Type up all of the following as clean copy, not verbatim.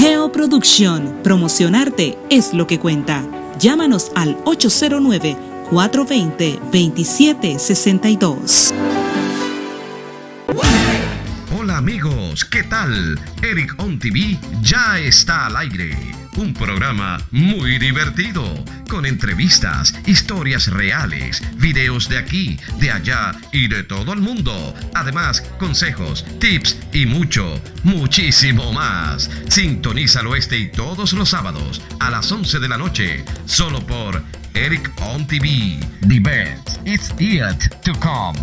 Geo Production. Promocionarte es lo que cuenta. Llámanos al 809-420-2762. Hola amigos, ¿qué tal? Eric On TV ya está al aire. Un programa muy divertido, con entrevistas, historias reales, videos de aquí, de allá y de todo el mundo. Además, consejos, tips y muchísimo más. Sintonízalo este y todos los sábados a las 11 de la noche, solo por Eric On TV. The best is yet to come.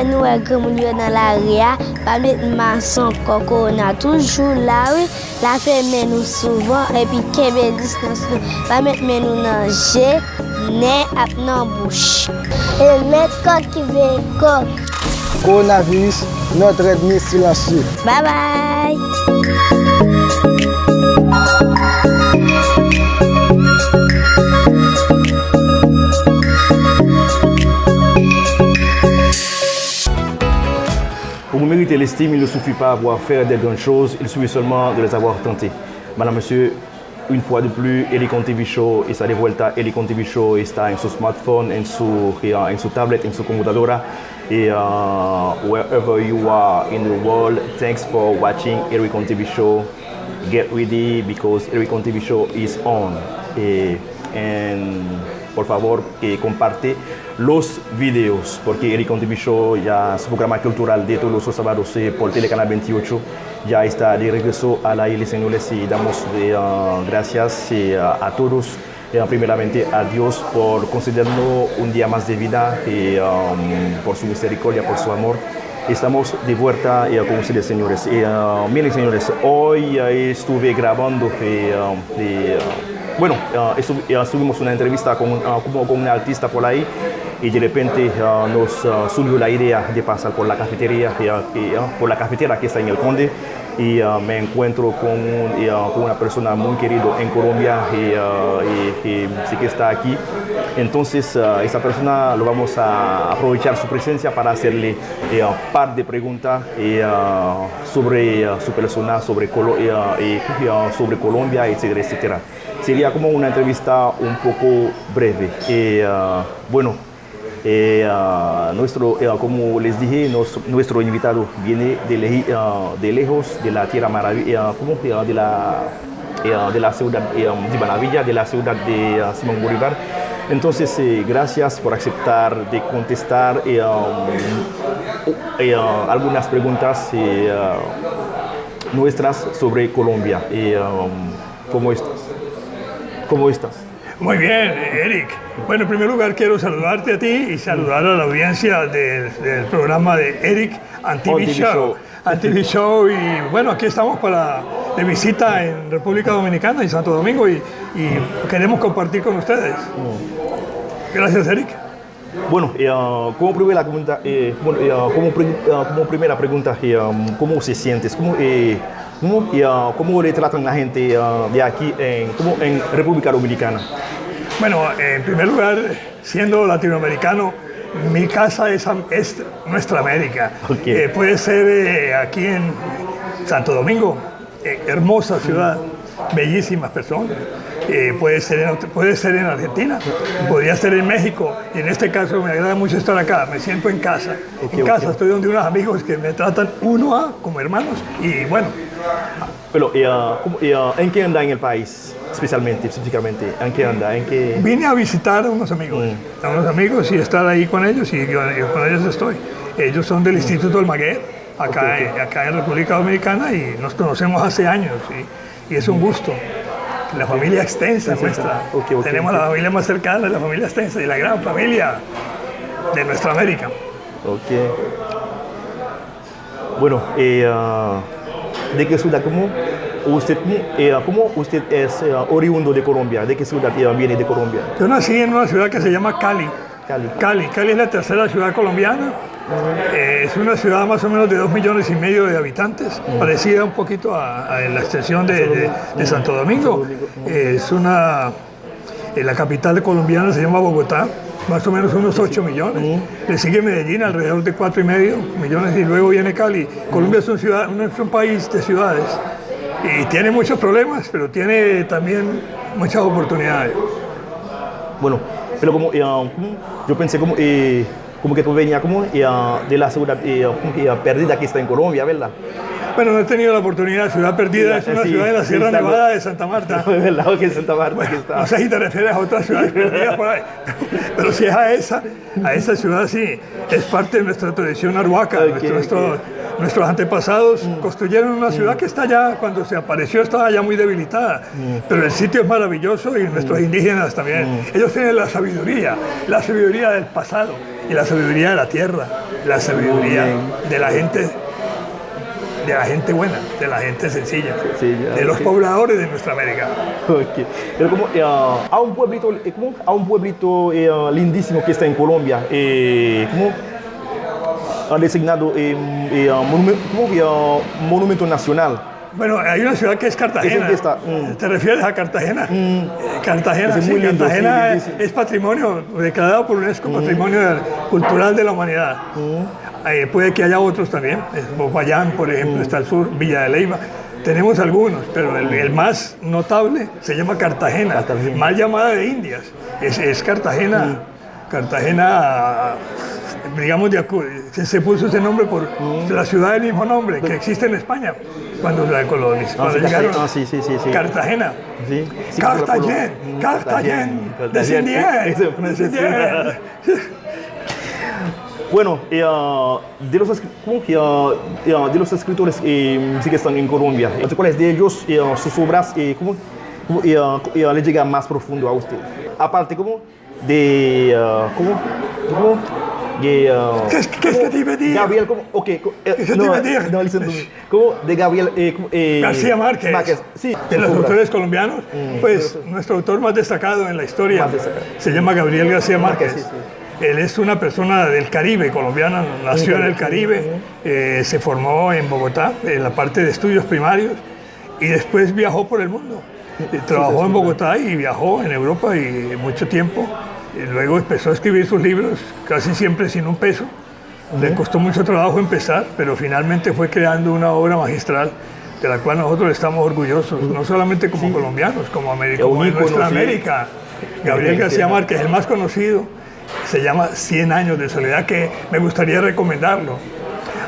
Nous avons dans l'area, pas mettre maçon coco, on a toujours là, oui, la fermer nous souvent, et puis qu'elle distance nous, pas mettre nous dans jet, nez, ap dans bouche. Et mettre coq qui veut coq. Coronavirus, notre ennemi silencieux. Bye bye. Pour mériter l'estime, il ne suffit pas d'avoir fait des grandes choses, il suffit seulement de les avoir tentées. Madame, monsieur, une fois de plus, Eric On TV Show está de vuelta. Eric On TV Show está en su smartphone, en su tablet, en su computadora. Y wherever you are in the world, thanks for watching Eric On TV Show. Get ready because Eric On TV Show is on. And por favor, comparte los videos, porque Eric On TV Show, ya su programa cultural de todos los sábados por Telecanal 28, ya está de regreso al aire, señores, y damos gracias a todos, primeramente a Dios por concedernos un día más de vida, por su misericordia, por su amor. Estamos de vuelta con ustedes, señores. Miren, señores, hoy estuve grabando tuvimos una entrevista con un artista por ahí y de repente nos surgió la idea de pasar por la cafetería, por la cafetera que está en El Conde, y me encuentro con una persona muy querida en Colombia y sí que está aquí. Entonces esa persona lo vamos a aprovechar su presencia para hacerle un par de preguntas sobre su persona, sobre Colombia, etcétera, etcétera. Sería como una entrevista un poco breve. Como les dije, nuestro invitado viene de lejos, de la tierra maravilla, de la ciudad de Maravilla, de la ciudad de Simón Bolívar. Entonces, gracias por aceptar de contestar algunas preguntas nuestras sobre Colombia. ¿Cómo estás? ¿Cómo estás? Muy bien, Eric. Bueno, en primer lugar quiero saludarte a ti y saludar a la audiencia del programa de Eric On TV Show. On TV Show, y bueno, aquí estamos de visita en República Dominicana y Santo Domingo y queremos compartir con ustedes. Gracias, Eric. Bueno, como primera pregunta, ¿cómo se sientes? ¿Cómo le tratan la gente de aquí en República Dominicana? Bueno, en primer lugar, siendo latinoamericano, mi casa es nuestra América. Okay. Puede ser aquí en Santo Domingo, hermosa ciudad, bellísimas personas. Puede ser en Argentina, podría ser en México, y en este caso me agrada mucho estar acá, me siento en casa. Estoy donde unos amigos que me tratan como hermanos, y bueno. Pero, ¿en qué anda en el país, específicamente? ¿En qué anda? Vine a visitar a unos amigos y estar ahí con ellos, y yo con ellos estoy. Ellos son del Instituto Almaguer, acá en República Dominicana, y nos conocemos hace años, y es un gusto. La familia extensa nuestra. Tenemos la familia más cercana, la familia extensa y la gran familia de nuestra América. Okay. Bueno, ¿de qué ciudad? ¿Cómo usted es oriundo de Colombia? ¿De qué ciudad viene de Colombia? Yo nací en una ciudad que se llama Cali. Cali es la tercera ciudad colombiana. Es una ciudad más o menos de 2,5 millones de habitantes, parecida un poquito a la extensión de Santo Domingo. La capital colombiana se llama Bogotá, más o menos unos 8 millones. Le sigue Medellín, alrededor de 4,5 millones, y luego viene Cali. Colombia es un país de ciudades y tiene muchos problemas, pero tiene también muchas oportunidades. Bueno, pero como yo pensé como que tú venías de la ciudad perdida que está en Colombia, ¿verdad? Bueno, no he tenido la oportunidad. Ciudad Perdida es una ciudad de la Sierra Nevada de Santa Marta. ¿Verdad? Que Santa Marta, bueno, que está. No sé si te refieres a otras ciudades perdidas por ahí. Pero si es a esa ciudad sí. Es parte de nuestra tradición arhuaca. Nuestros antepasados construyeron una ciudad que está ya, cuando se apareció, estaba ya muy debilitada. Pero el sitio es maravilloso y nuestros indígenas también. Ellos tienen la sabiduría del pasado y la sabiduría de la tierra, la sabiduría de la gente buena, de la gente sencilla, de los pobladores de nuestra América. Okay. Pero como a un pueblito lindísimo que está en Colombia, como han designado monumento nacional. Bueno, hay una ciudad que es Cartagena. ¿Te refieres a Cartagena? Cartagena, sí, muy lindo, Cartagena es patrimonio declarado por UNESCO, patrimonio cultural de la humanidad. Puede que haya otros también. Popayán, por ejemplo, está al sur, Villa de Leyva. Tenemos algunos, pero el más notable se llama Cartagena. Mal llamada de Indias. Es Cartagena. Cartagena, digamos, se puso ese nombre por la ciudad del mismo nombre que existe en España cuando la colonizaron. Cuando llegaron Cartagena. Sí, Cartagena. Descendien. Bueno, de los escritores que están en Colombia, ¿cuáles de ellos sus obras le llegan más profundo a usted? Aparte, ¿qué es que te iba a decir? Gabriel, ¿cómo de Gabriel García Márquez. Sí, de los autores colombianos, pues nuestro autor más destacado en la historia se llama Gabriel García Márquez. Sí. Él es una persona del Caribe, colombiana, nació en el Caribe, se formó en Bogotá, en la parte de estudios primarios, y después viajó por el mundo. Trabajó en Bogotá y viajó en Europa y mucho tiempo. Y luego empezó a escribir sus libros, casi siempre sin un peso. Le costó mucho trabajo empezar, pero finalmente fue creando una obra magistral de la cual nosotros estamos orgullosos, no solamente como colombianos, como en nuestra América. Gabriel García Márquez, el más conocido, se llama 100 años de soledad, que me gustaría recomendarlo.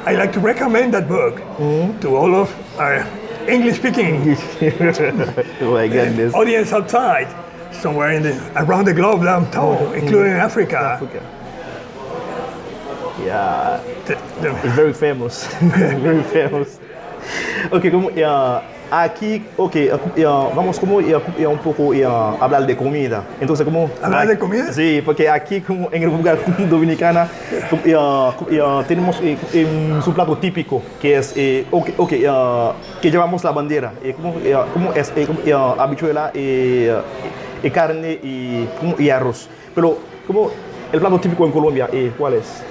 I like to recommend that book to all of our English-speaking oh my goodness. Audience outside, somewhere around the globe, including Africa. Yeah, it's very famous. Very famous. Okay, aquí, vamos un poco a hablar de comida. Entonces, ¿hablar de comida? Sí, porque aquí en República Dominicana tenemos su plato típico, que es que llevamos la bandera, como es habichuela, carne y arroz. Pero el plato típico en Colombia, ¿cuál es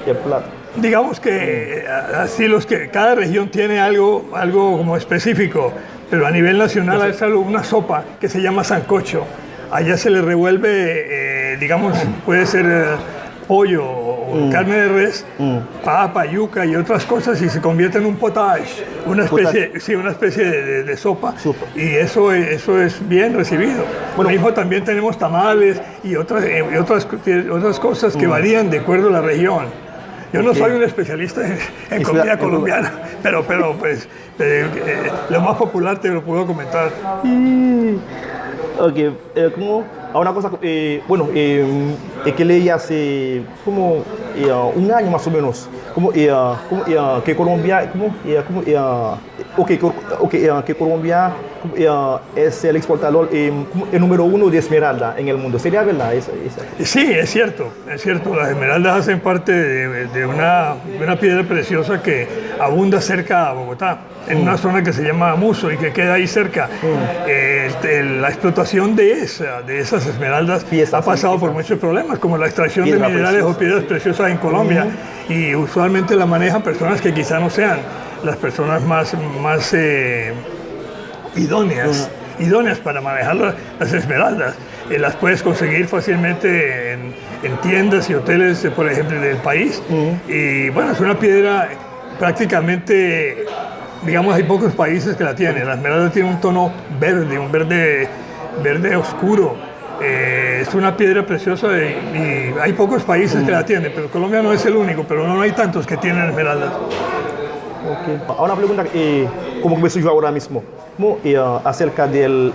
el plato? Digamos que así cada región tiene algo como específico, pero a nivel nacional hay una sopa que se llama sancocho. Allá se le revuelve, digamos, puede ser pollo o carne de res, papa, yuca y otras cosas, y se convierte en un potage, una especie de sopa. Y eso es bien recibido. Bueno, mismo también tenemos tamales y otras cosas que varían de acuerdo a la región. Yo no soy un especialista en comida colombiana, pero pues lo más popular te lo puedo comentar. Una cosa, que leí hace como un año más o menos, que Colombia, que Colombia es el exportador el número 1 de esmeralda en el mundo. ¿Sería verdad? Sí, es cierto. Las esmeraldas hacen parte de una piedra preciosa que abunda cerca a Bogotá, en una zona que se llama Muso y que queda ahí cerca. La explotación de esas esmeraldas ha pasado por muchos problemas. temas como la extracción de Piedra minerales preciosa, o piedras preciosas en Colombia, y usualmente la manejan personas que quizá no sean las personas más idóneas para manejar las esmeraldas. Las puedes conseguir fácilmente en tiendas y hoteles, por ejemplo, del país. Y bueno, es una piedra prácticamente, digamos, hay pocos países que la tienen. La esmeralda tiene un tono verde, un verde oscuro. Es una piedra preciosa y hay pocos países que la tienen, pero Colombia no es el único, pero no hay tantos que tienen esmeraldas. Okay. Ahora una pregunta, como que me surgió ahora mismo, como, acerca del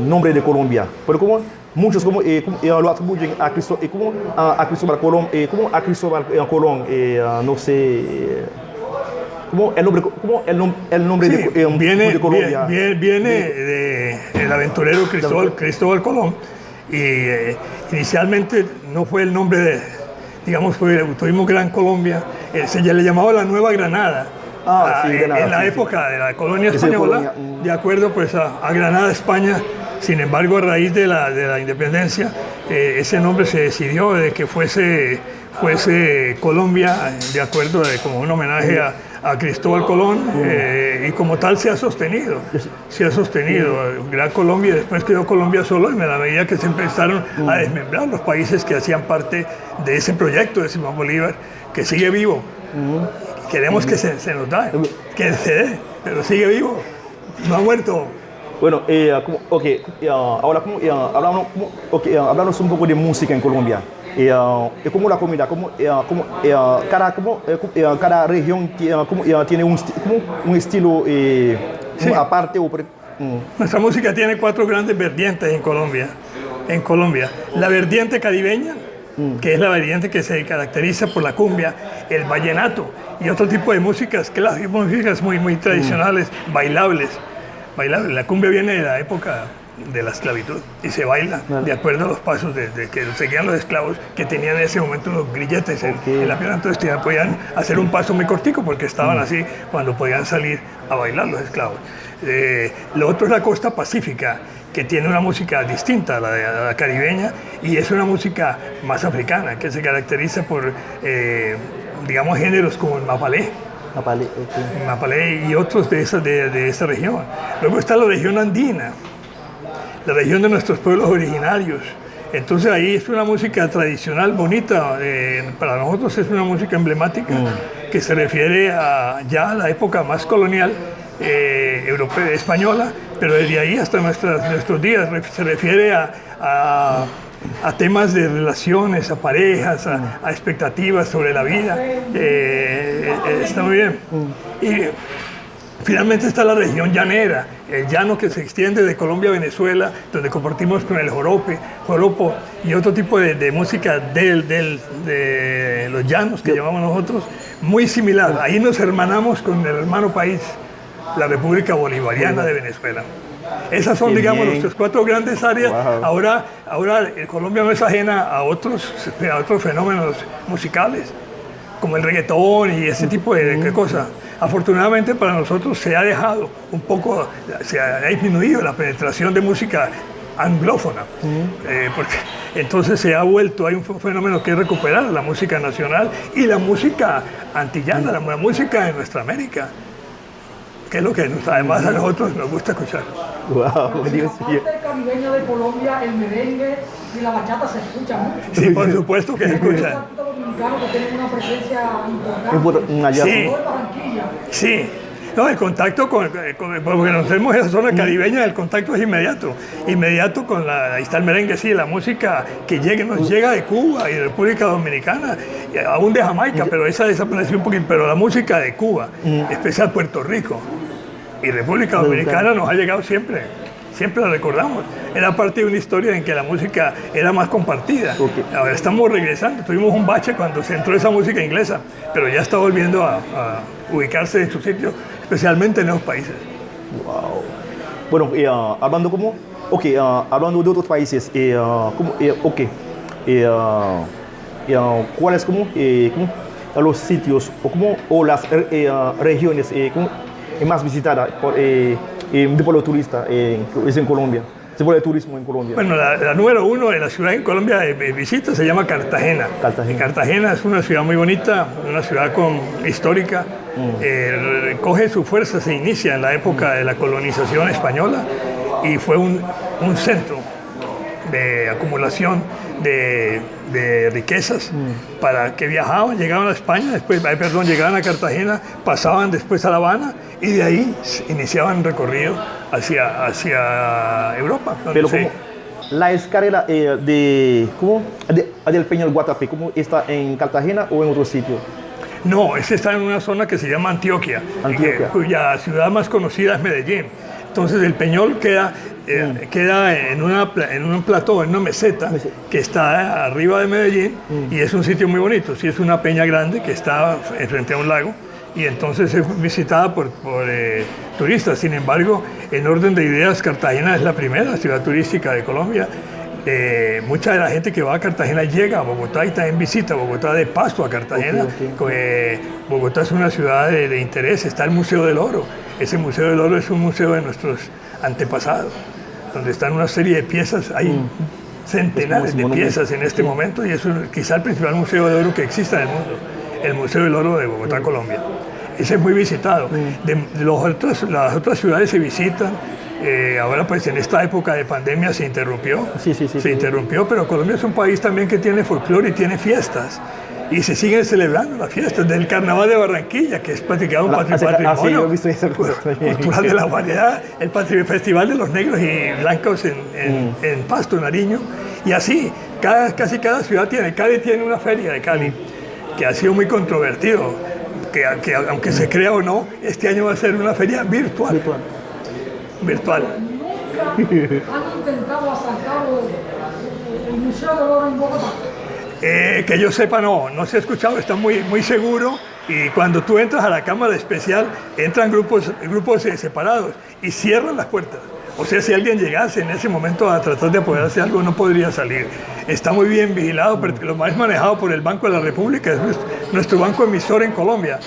nombre de Colombia. Pero como muchos lo atribuyen a Cristóbal Colón, como a Cristóbal Colón, no sé, como el nombre Sí, de Colombia. Viene del aventurero Cristóbal Colón, y inicialmente no fue el nombre digamos, tuvimos Gran Colombia, se le llamaba la Nueva Granada. Granada, en la época de la colonia española, de acuerdo pues a Granada, España. Sin embargo, a raíz de la independencia, ese nombre se decidió de que fuese Colombia, de acuerdo, como un homenaje a Cristóbal Colón, y como tal se ha sostenido. Gran Colombia, después quedó Colombia solo, y a la medida que se empezaron a desmembrar los países que hacían parte de ese proyecto de Simón Bolívar, que sigue vivo. Queremos que se nos da, que se dé, pero sigue vivo, no ha muerto. Bueno, ahora hablamos un poco de música en Colombia. Como la comida, cada región tiene un estilo Sí. aparte. Nuestra música tiene 4 grandes vertientes en Colombia. La vertiente caribeña, que es la vertiente que se caracteriza por la cumbia, el vallenato y otro tipo de músicas muy tradicionales, bailables. La cumbia viene de la época de la esclavitud y se baila de acuerdo a los pasos de que seguían los esclavos, que tenían en ese momento unos grilletes en la pierna, entonces podían hacer un paso muy cortico porque estaban así cuando podían salir a bailar los esclavos. Lo otro es la costa pacífica, que tiene una música distinta a la caribeña, y es una música más africana, que se caracteriza por, digamos, géneros como el mapalé. Mapalé y otros de esa región. Luego está la región andina, la región de nuestros pueblos originarios. Entonces ahí es una música tradicional, bonita, para nosotros es una música emblemática que se refiere ya a la época más colonial europea, española, pero desde ahí hasta nuestros días se refiere a temas de relaciones, a parejas, a expectativas sobre la vida. Está muy bien. Y finalmente está la región llanera, el llano que se extiende de Colombia a Venezuela, donde compartimos con el joropo y otro tipo de música de los llanos que llamamos nosotros, muy similar. Ahí nos hermanamos con el hermano país, la República Bolivariana de Venezuela. Esas son, digamos, nuestras 4 grandes áreas. Wow. Ahora Colombia no es ajena a otros fenómenos musicales, como el reggaetón y ese tipo de cosas. Afortunadamente para nosotros se ha dejado un poco, se ha disminuido la penetración de música anglófona, porque entonces se ha vuelto, hay un fenómeno que es recuperar la música nacional y la música antillana, la música de nuestra América, que es lo que además a nosotros nos gusta escuchar. Wow, Dios mío. En la parte caribeña de Colombia, el merengue y la bachata se escuchan mucho. Sí, por supuesto que se escuchan. Los dominicanos que tienen una presencia importante. Sí. Sí. No, el contacto porque nos tenemos esa zona caribeña, el contacto es inmediato con ahí está el merengue, sí, la música que nos llega de Cuba y de República Dominicana, aún de Jamaica, pero esa desapareció un poquito, pero la música de Cuba, especial Puerto Rico y República Dominicana nos ha llegado siempre la recordamos, era parte de una historia en que la música era más compartida. Ahora estamos regresando, tuvimos un bache cuando se entró esa música inglesa, pero ya está volviendo a ubicarse en su sitio, especialmente en los países. Wow. Bueno, hablando hablando de otros países, ¿cuáles los sitios o las regiones más visitadas por los turistas en Colombia? se vuelve turismo en Colombia? Bueno, la número uno de la ciudad en Colombia de visita se llama Cartagena. Cartagena es una ciudad muy bonita, una ciudad histórica. Coge su fuerza, se inicia en la época de la colonización española y fue un centro de acumulación de riquezas para que viajaban, llegaban a España, llegaban a Cartagena, pasaban después a La Habana y de ahí iniciaban recorrido hacia Europa. Pero como la escalera del Peñol Guatapé, ¿cómo está en Cartagena o en otro sitio? No, ese está en una zona que se llama Antioquia. Cuya ciudad más conocida es Medellín. Entonces el Peñol queda en un plató, en una meseta que está arriba de Medellín y es un sitio muy bonito. Sí, es una peña grande que está frente a un lago y entonces es visitada por turistas. Sin embargo, en orden de ideas, Cartagena es la primera ciudad turística de Colombia. Mucha de la gente que va a Cartagena llega a Bogotá y también visita Bogotá de paso a Cartagena. Bogotá es una ciudad de interés, está el Museo del Oro. Ese Museo del Oro es un museo de nuestros antepasados, donde están una serie de piezas, hay centenares de piezas en este momento y es quizá el principal museo de oro que exista en el mundo, el Museo del Oro de Bogotá, Colombia. Ese es muy visitado. Las otras ciudades se visitan. Ahora pues en esta época de pandemia se interrumpió, interrumpió, pero Colombia es un país también que tiene folclore y tiene fiestas. Y se siguen celebrando las fiestas del Carnaval de Barranquilla, que es practicado un patrimonio cultural de la humanidad, el Festival de los Negros y Blancos en Pasto, Nariño. Y así, casi cada ciudad tiene. Cali tiene una feria de Cali, que ha sido muy controvertido, que aunque se crea o no, este año va a ser una feria virtual. ¿Han intentado asaltar el Museo del Oro en Bogotá? Que yo sepa, no se ha escuchado, está muy seguro y cuando tú entras a la cámara especial entran grupos separados y cierran las puertas. O sea, si alguien llegase en ese momento a tratar de apoderarse de algo, no podría salir. Está muy bien vigilado, pero lo más manejado por el Banco de la República, es nuestro banco emisor en Colombia.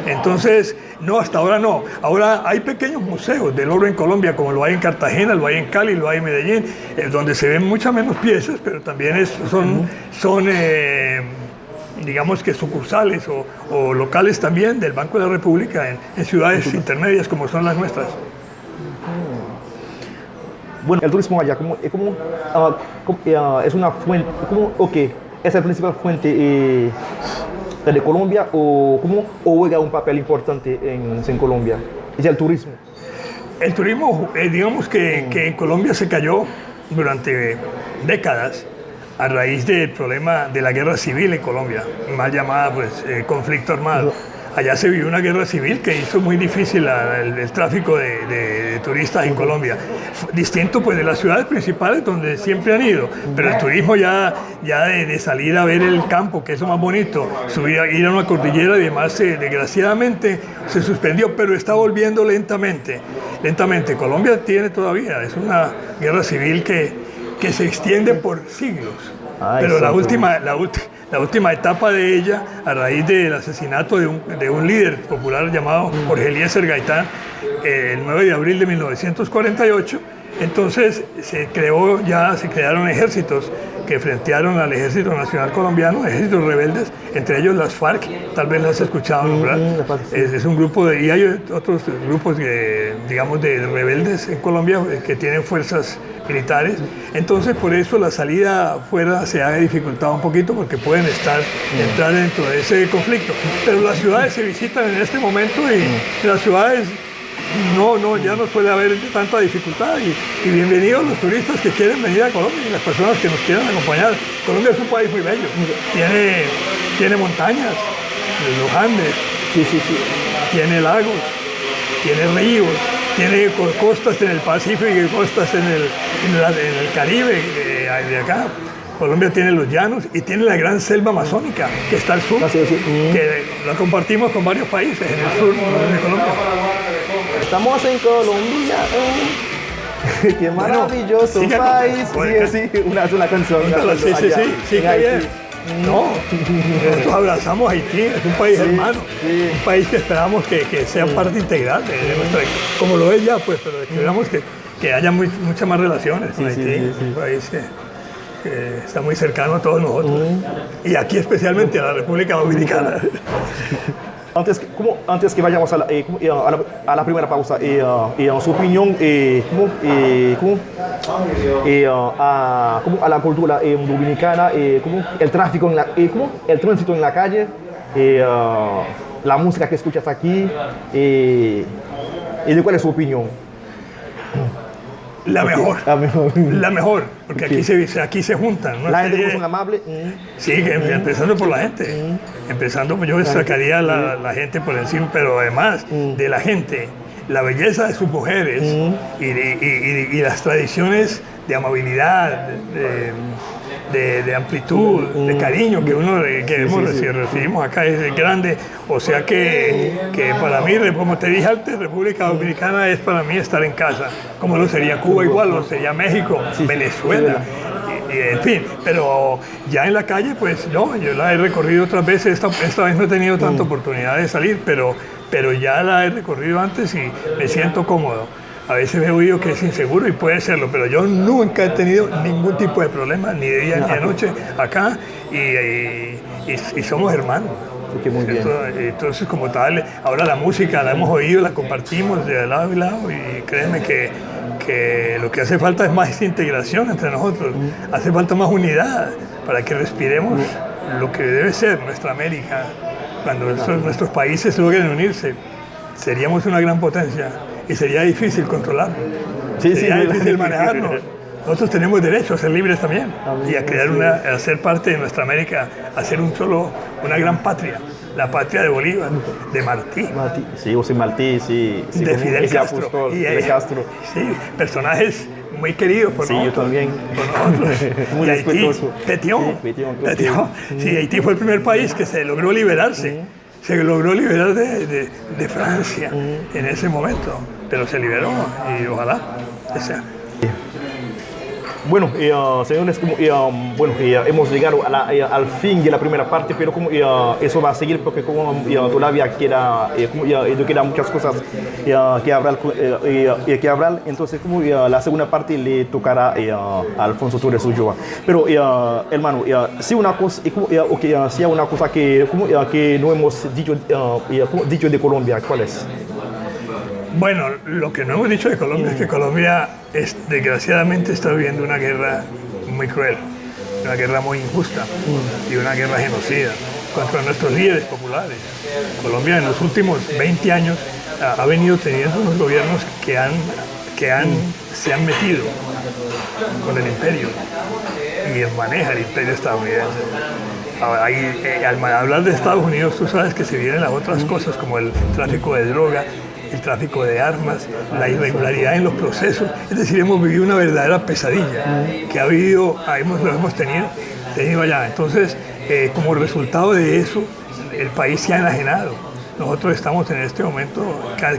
Entonces, no, hasta ahora no. Ahora hay pequeños museos del oro en Colombia, como lo hay en Cartagena, lo hay en Cali, lo hay en Medellín, donde se ven muchas menos piezas, pero también son digamos que sucursales o locales también del Banco de la República en ciudades intermedias como son las nuestras. Bueno, el turismo allá es una fuente, es la principal fuente de Colombia o juega un papel importante en Colombia, es el turismo. El turismo, digamos que en Colombia se cayó durante décadas a raíz del problema de la guerra civil en Colombia, mal llamada conflicto armado. Allá se vivió una guerra civil que hizo muy difícil el tráfico de turistas en Colombia. Distinto pues de las ciudades principales donde siempre han ido, pero el turismo ya de salir a ver el campo, que es lo más bonito, ir a una cordillera y demás, desgraciadamente se suspendió, pero está volviendo lentamente. Colombia tiene todavía, es una guerra civil que se extiende por siglos, pero la última etapa de ella, a raíz del asesinato de un líder popular llamado Jorge Eliezer Gaitán, el 9 de abril de 1948, entonces se crearon ejércitos que frentearon al Ejército Nacional Colombiano, ejércitos rebeldes, entre ellos las FARC, tal vez las has escuchado nombrar. Es un grupo y hay otros grupos digamos de rebeldes en Colombia que tienen fuerzas militares. Entonces por eso la salida afuera se ha dificultado un poquito porque pueden entrar dentro de ese conflicto. Pero las ciudades se visitan en este momento y las ciudades ya no suele haber tanta dificultad y bienvenidos los turistas que quieren venir a Colombia y las personas que nos quieran acompañar. Colombia es un país muy bello, tiene montañas, los Andes, tiene lagos, tiene ríos, tiene costas en el Pacífico y costas en el Caribe, de acá. Colombia tiene los llanos y tiene la gran selva amazónica que está al sur, que la compartimos con varios países en el sur de Colombia. Estamos en Colombia. Qué maravilloso país. Es una canción. Sí, qué bien. No, nosotros abrazamos a Haití, es un país hermano, un país que esperamos que sea parte integral de nuestra, como lo es ya, pues, pero esperamos que haya muchas más relaciones con Haití, un país que está muy cercano a todos nosotros, y aquí especialmente a la República Dominicana. Antes que vayamos a la primera pausa, en su opinión, a la cultura dominicana, el tráfico, el tránsito en la calle, la música que escuchas aquí, ¿y de cuál es su opinión? La mejor, porque aquí se juntan, ¿no? La gente es amable. Sí, empezando por la gente. Yo sacaría la gente por encima, pero además de la gente, la belleza de sus mujeres y las tradiciones de amabilidad, de amplitud, de cariño que recibimos acá es grande. O sea que para mí, como te dije antes, República Dominicana es para mí estar en casa, como lo sería Cuba igual, lo sería México, Venezuela. En fin, pero ya en la calle, pues no, yo la he recorrido otras veces, esta vez no he tenido tanta oportunidad de salir, pero ya la he recorrido antes y me siento cómodo. A veces he oído que es inseguro y puede serlo, pero yo nunca he tenido ningún tipo de problema, ni de día ni de noche, acá, y somos hermanos. Muy bien. Entonces, como tal, ahora la música la hemos oído, la compartimos de lado y lado, y créeme que lo que hace falta es más integración entre nosotros, hace falta más unidad para que respiremos lo que debe ser nuestra América. Cuando nuestros países logren unirse, seríamos una gran potencia y sería difícil controlarnos, sería difícil manejarnos. Nosotros tenemos derecho a ser libres también y a ser parte de nuestra América, a ser una gran patria. La patria de Bolívar, de Martí. Sí, José Martí, sí. De Fidel Castro. Castro. Sí, personajes muy queridos por nosotros. Sí, yo también. Por nosotros. Muy respetuoso. Pétion. Sí, Haití fue el primer país que se logró liberarse. Se logró liberar de Francia en ese momento, pero se liberó y ojalá que sea. Bueno, señores, hemos llegado al fin de la primera parte, pero eso va a seguir porque todavía queda muchas cosas que hablar. Entonces, la segunda parte le tocará a Alfonso Torres Ulloa. Pero, hermano, si una cosa que no hemos dicho de Colombia, ¿cuál es? Bueno, lo que no hemos dicho de Colombia es que Colombia desgraciadamente está viviendo una guerra muy cruel, una guerra muy injusta y una guerra genocida contra nuestros líderes populares. Colombia en los últimos 20 años ha venido teniendo unos gobiernos que se han metido con el imperio y maneja el imperio estadounidense. Al hablar de Estados Unidos, tú sabes que se vienen las otras cosas como el tráfico de droga, el tráfico de armas, la irregularidad en los procesos. Es decir, hemos vivido una verdadera pesadilla que lo hemos tenido allá. Entonces, como resultado de eso, el país se ha enajenado. Nosotros estamos en este momento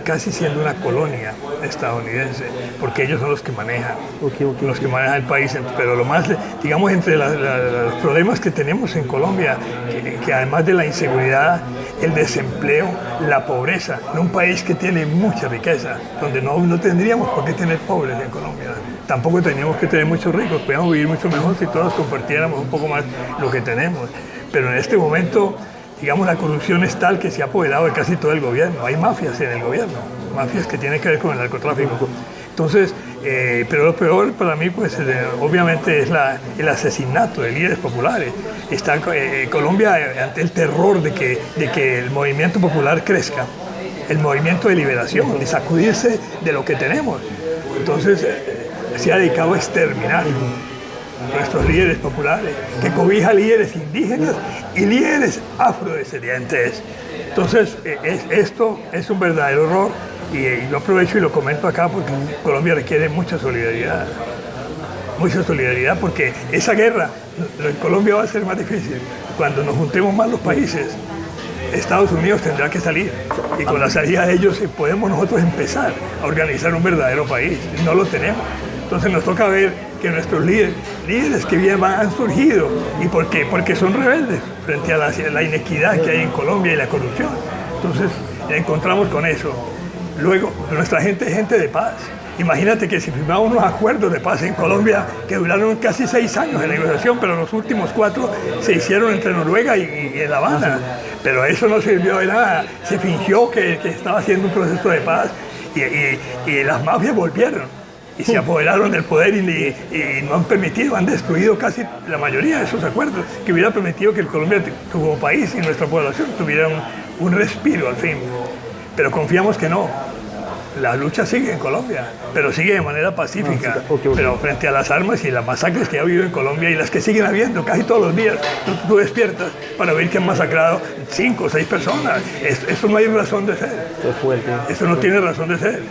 casi siendo una colonia estadounidense, porque ellos son los que manejan, los que manejan el país. Pero lo más, digamos, entre los problemas que tenemos en Colombia, que además de la inseguridad, el desempleo, la pobreza, en un país que tiene mucha riqueza, donde no tendríamos por qué tener pobres en Colombia. Tampoco tendríamos que tener muchos ricos, podríamos vivir mucho mejor si todos compartiéramos un poco más lo que tenemos. Pero en este momento, digamos, la corrupción es tal que se ha apoderado de casi todo el gobierno. Hay mafias en el gobierno, mafias que tienen que ver con el narcotráfico. Entonces, pero lo peor para mí, pues, obviamente es el asesinato de líderes populares. Está Colombia ante el terror de que el movimiento popular crezca, el movimiento de liberación, de sacudirse de lo que tenemos. Entonces, se ha dedicado a exterminar nuestros líderes populares, que cobija líderes indígenas y líderes afrodescendientes. Entonces, esto es un verdadero horror y lo aprovecho y lo comento acá porque Colombia requiere mucha solidaridad porque esa guerra en Colombia va a ser más difícil. Cuando nos juntemos más los países, Estados Unidos tendrá que salir y con la salida de ellos podemos nosotros empezar a organizar un verdadero país. No lo tenemos. Entonces nos toca ver que nuestros líderes que bien han surgido. ¿Y por qué? Porque son rebeldes frente a la inequidad que hay en Colombia y la corrupción. Entonces encontramos con eso. Luego, nuestra gente es gente de paz. Imagínate que si firmamos unos acuerdos de paz en Colombia que duraron casi 6 años de negociación, pero los últimos 4 se hicieron entre Noruega y La Habana. Pero eso no sirvió de nada. Se fingió que estaba haciendo un proceso de paz y las mafias volvieron y se apoderaron del poder y no han permitido, han destruido casi la mayoría de esos acuerdos que hubiera permitido que el Colombia como país y nuestra población tuvieran un respiro al fin. Pero confiamos que no. La lucha sigue en Colombia, pero sigue de manera pacífica. Pero frente a las armas y las masacres que ha habido en Colombia y las que siguen habiendo casi todos los días, tú despiertas para ver que han masacrado 5 o 6 personas. Eso no hay razón de ser. Eso no tiene razón de ser.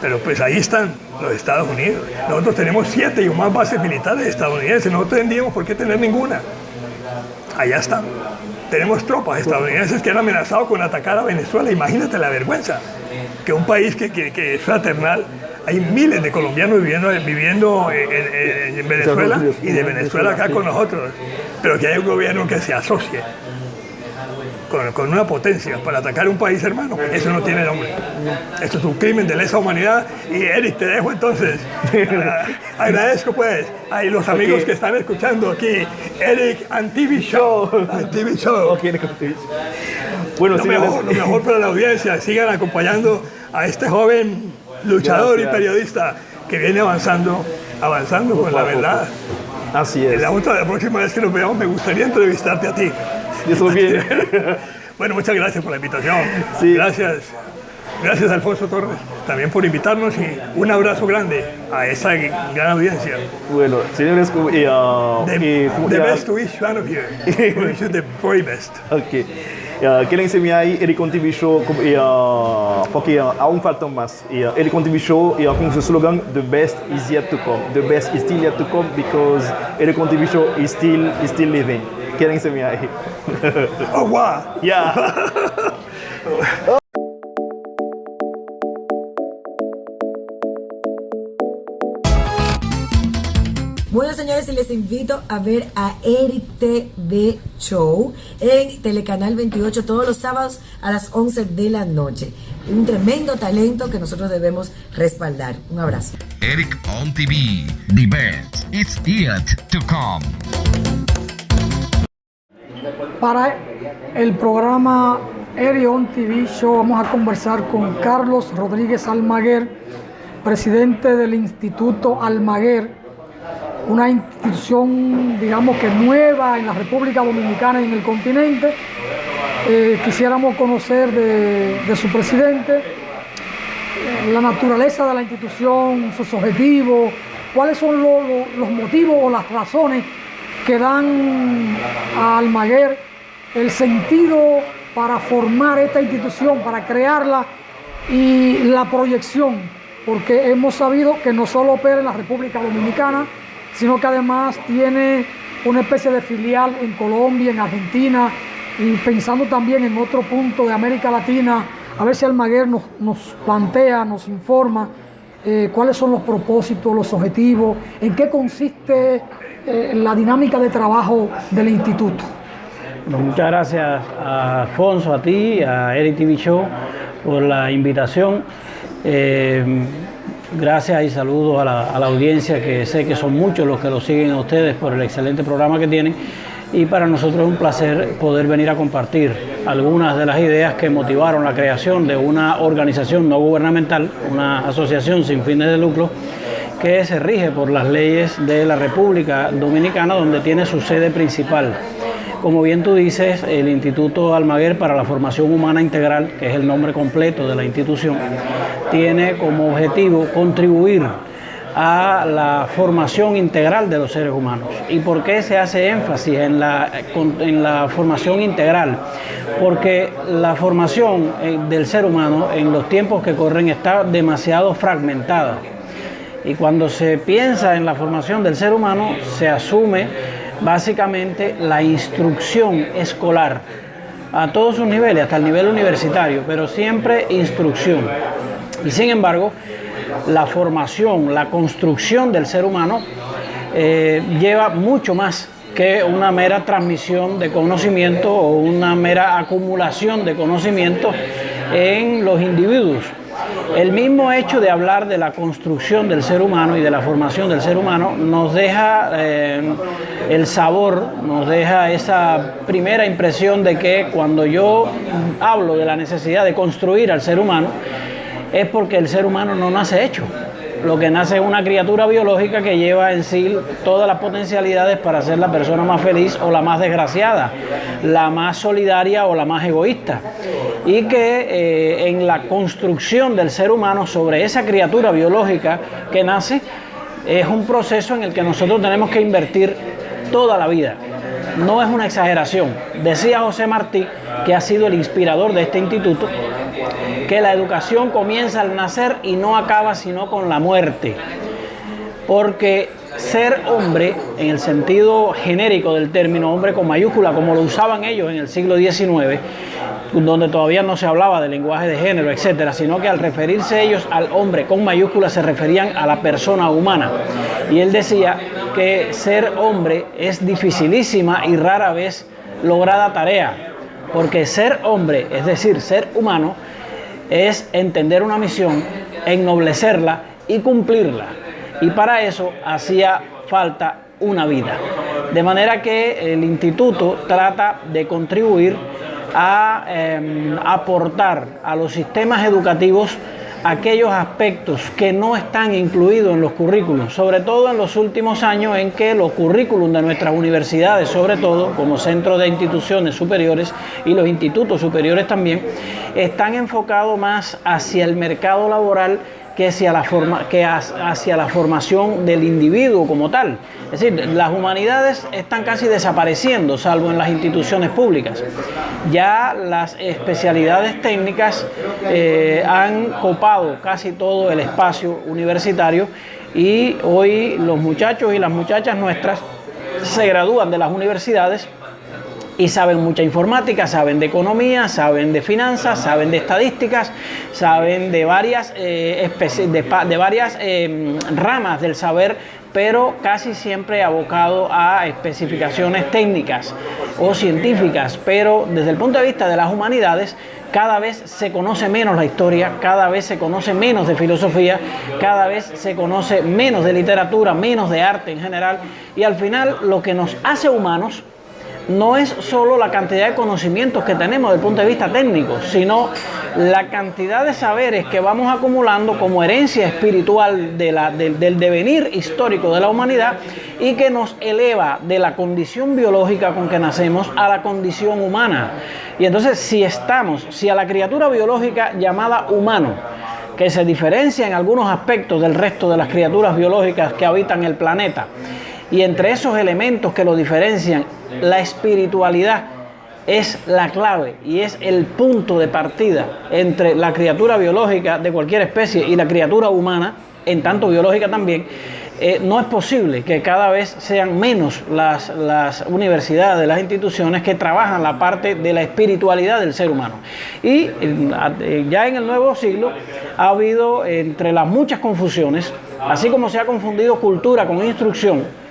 Pero pues ahí están los Estados Unidos. Nosotros tenemos 7 y más bases militares estadounidenses. No tendríamos por qué tener ninguna. Allá están. Tenemos tropas estadounidenses que han amenazado con atacar a Venezuela. Imagínate la vergüenza. Que un país que es fraternal, hay miles de colombianos viviendo en Venezuela y de Venezuela acá con nosotros, pero que hay un gobierno que se asocie con una potencia para atacar un país hermano, eso no tiene nombre. Esto es un crimen de lesa humanidad. Y Eric, te dejo entonces. Agradezco pues a los amigos que están escuchando aquí, Eric and TV Show. TV Show. Bueno, lo mejor para la audiencia, sigan acompañando a este joven luchador y periodista que viene avanzando con la verdad. Así es. La próxima vez que nos veamos me gustaría entrevistarte a ti. Eso bien. Bueno, muchas gracias por la invitación. Sí. Gracias Alfonso Torres, también por invitarnos y un abrazo grande a esa gran audiencia. Bueno, señores, the best to each one of you. Wish you the very best. Ok. Quero enseñar aí Eric on TV Show, porque aún faltam mais. Eric on TV Show com o slogan "The best is yet to come." The best is still yet to come because Eric on TV Show is still living. Quero enseñar aí. Oh wow! Yeah. Bueno, señores, y les invito a ver a Eric TV Show en Telecanal 28 todos los sábados a las 11 de la noche. Un tremendo talento que nosotros debemos respaldar. Un abrazo. Eric on TV, the best is yet to come. Para el programa Eric on TV Show vamos a conversar con Carlos Rodríguez Almaguer, presidente del Instituto Almaguer, una institución, digamos que nueva en la República Dominicana y en el continente. Quisiéramos conocer de su presidente la naturaleza de la institución, sus objetivos, cuáles son los motivos o las razones que dan a Almaguer el sentido para formar esta institución, para crearla, y la proyección, porque hemos sabido que no solo opera en la República Dominicana, sino que además tiene una especie de filial en Colombia, en Argentina, y pensando también en otro punto de América Latina. A ver si Almaguer nos plantea, nos informa cuáles son los propósitos, los objetivos, en qué consiste la dinámica de trabajo del instituto. Bueno, muchas gracias a Alfonso, a ti, a Eric TV Show por la invitación. Gracias y saludos a la audiencia, que sé que son muchos los que lo siguen a ustedes por el excelente programa que tienen, y para nosotros es un placer poder venir a compartir algunas de las ideas que motivaron la creación de una organización no gubernamental, una asociación sin fines de lucro que se rige por las leyes de la República Dominicana, donde tiene su sede principal. Como bien tú dices, el Instituto Almaguer para la Formación Humana Integral, que es el nombre completo de la institución, tiene como objetivo contribuir a la formación integral de los seres humanos. ¿Y por qué se hace énfasis en la formación integral? Porque la formación del ser humano en los tiempos que corren está demasiado fragmentada. Y cuando se piensa en la formación del ser humano, se asume básicamente la instrucción escolar a todos sus niveles, hasta el nivel universitario, pero siempre instrucción. Y sin embargo, la formación, la construcción del ser humano lleva mucho más que una mera transmisión de conocimiento o una mera acumulación de conocimiento en los individuos. El mismo hecho de hablar de la construcción del ser humano y de la formación del ser humano nos deja el sabor, nos deja esa primera impresión de que cuando yo hablo de la necesidad de construir al ser humano, es porque el ser humano no nace hecho. Lo que nace es una criatura biológica que lleva en sí todas las potencialidades para ser la persona más feliz o la más desgraciada, la más solidaria o la más egoísta. Y que en la construcción del ser humano sobre esa criatura biológica que nace, es un proceso en el que nosotros tenemos que invertir toda la vida. No es una exageración. Decía José Martí, que ha sido el inspirador de este instituto, que la educación comienza al nacer y no acaba sino con la muerte. Porque ser hombre, en el sentido genérico del término, hombre con mayúscula, como lo usaban ellos en el siglo XIX, donde todavía no se hablaba de lenguaje de género, etcétera, sino que al referirse ellos al hombre con mayúscula se referían a la persona humana. Y él decía que ser hombre es dificilísima y rara vez lograda tarea, porque ser hombre, es decir, ser humano, es entender una misión, ennoblecerla y cumplirla. Y para eso hacía falta una vida. De manera que el instituto trata de contribuir a aportar a los sistemas educativos aquellos aspectos que no están incluidos en los currículos, sobre todo en los últimos años en que los currículos de nuestras universidades, sobre todo como centros de instituciones superiores y los institutos superiores también, están enfocados más hacia el mercado laboral que hacia la formación del individuo como tal. Es decir, las humanidades están casi desapareciendo, salvo en las instituciones públicas. Ya las especialidades técnicas han copado casi todo el espacio universitario y hoy los muchachos y las muchachas nuestras se gradúan de las universidades y saben mucha informática, saben de economía, saben de finanzas, saben de estadísticas, saben de varias, ramas del saber, pero casi siempre abocado a especificaciones técnicas o científicas. Pero desde el punto de vista de las humanidades, cada vez se conoce menos la historia, cada vez se conoce menos de filosofía, cada vez se conoce menos de literatura, menos de arte en general, y al final lo que nos hace humanos no es solo la cantidad de conocimientos que tenemos desde el punto de vista técnico, sino la cantidad de saberes que vamos acumulando como herencia espiritual del devenir histórico de la humanidad y que nos eleva de la condición biológica con que nacemos a la condición humana. Y entonces si a la criatura biológica llamada humano, que se diferencia en algunos aspectos del resto de las criaturas biológicas que habitan el planeta, y entre esos elementos que lo diferencian, la espiritualidad es la clave y es el punto de partida entre la criatura biológica de cualquier especie y la criatura humana, en tanto biológica también. No es posible que cada vez sean menos las universidades, las instituciones que trabajan la parte de la espiritualidad del ser humano. Y ya en el nuevo siglo ha habido, entre las muchas confusiones, así como se ha confundido cultura con instrucción,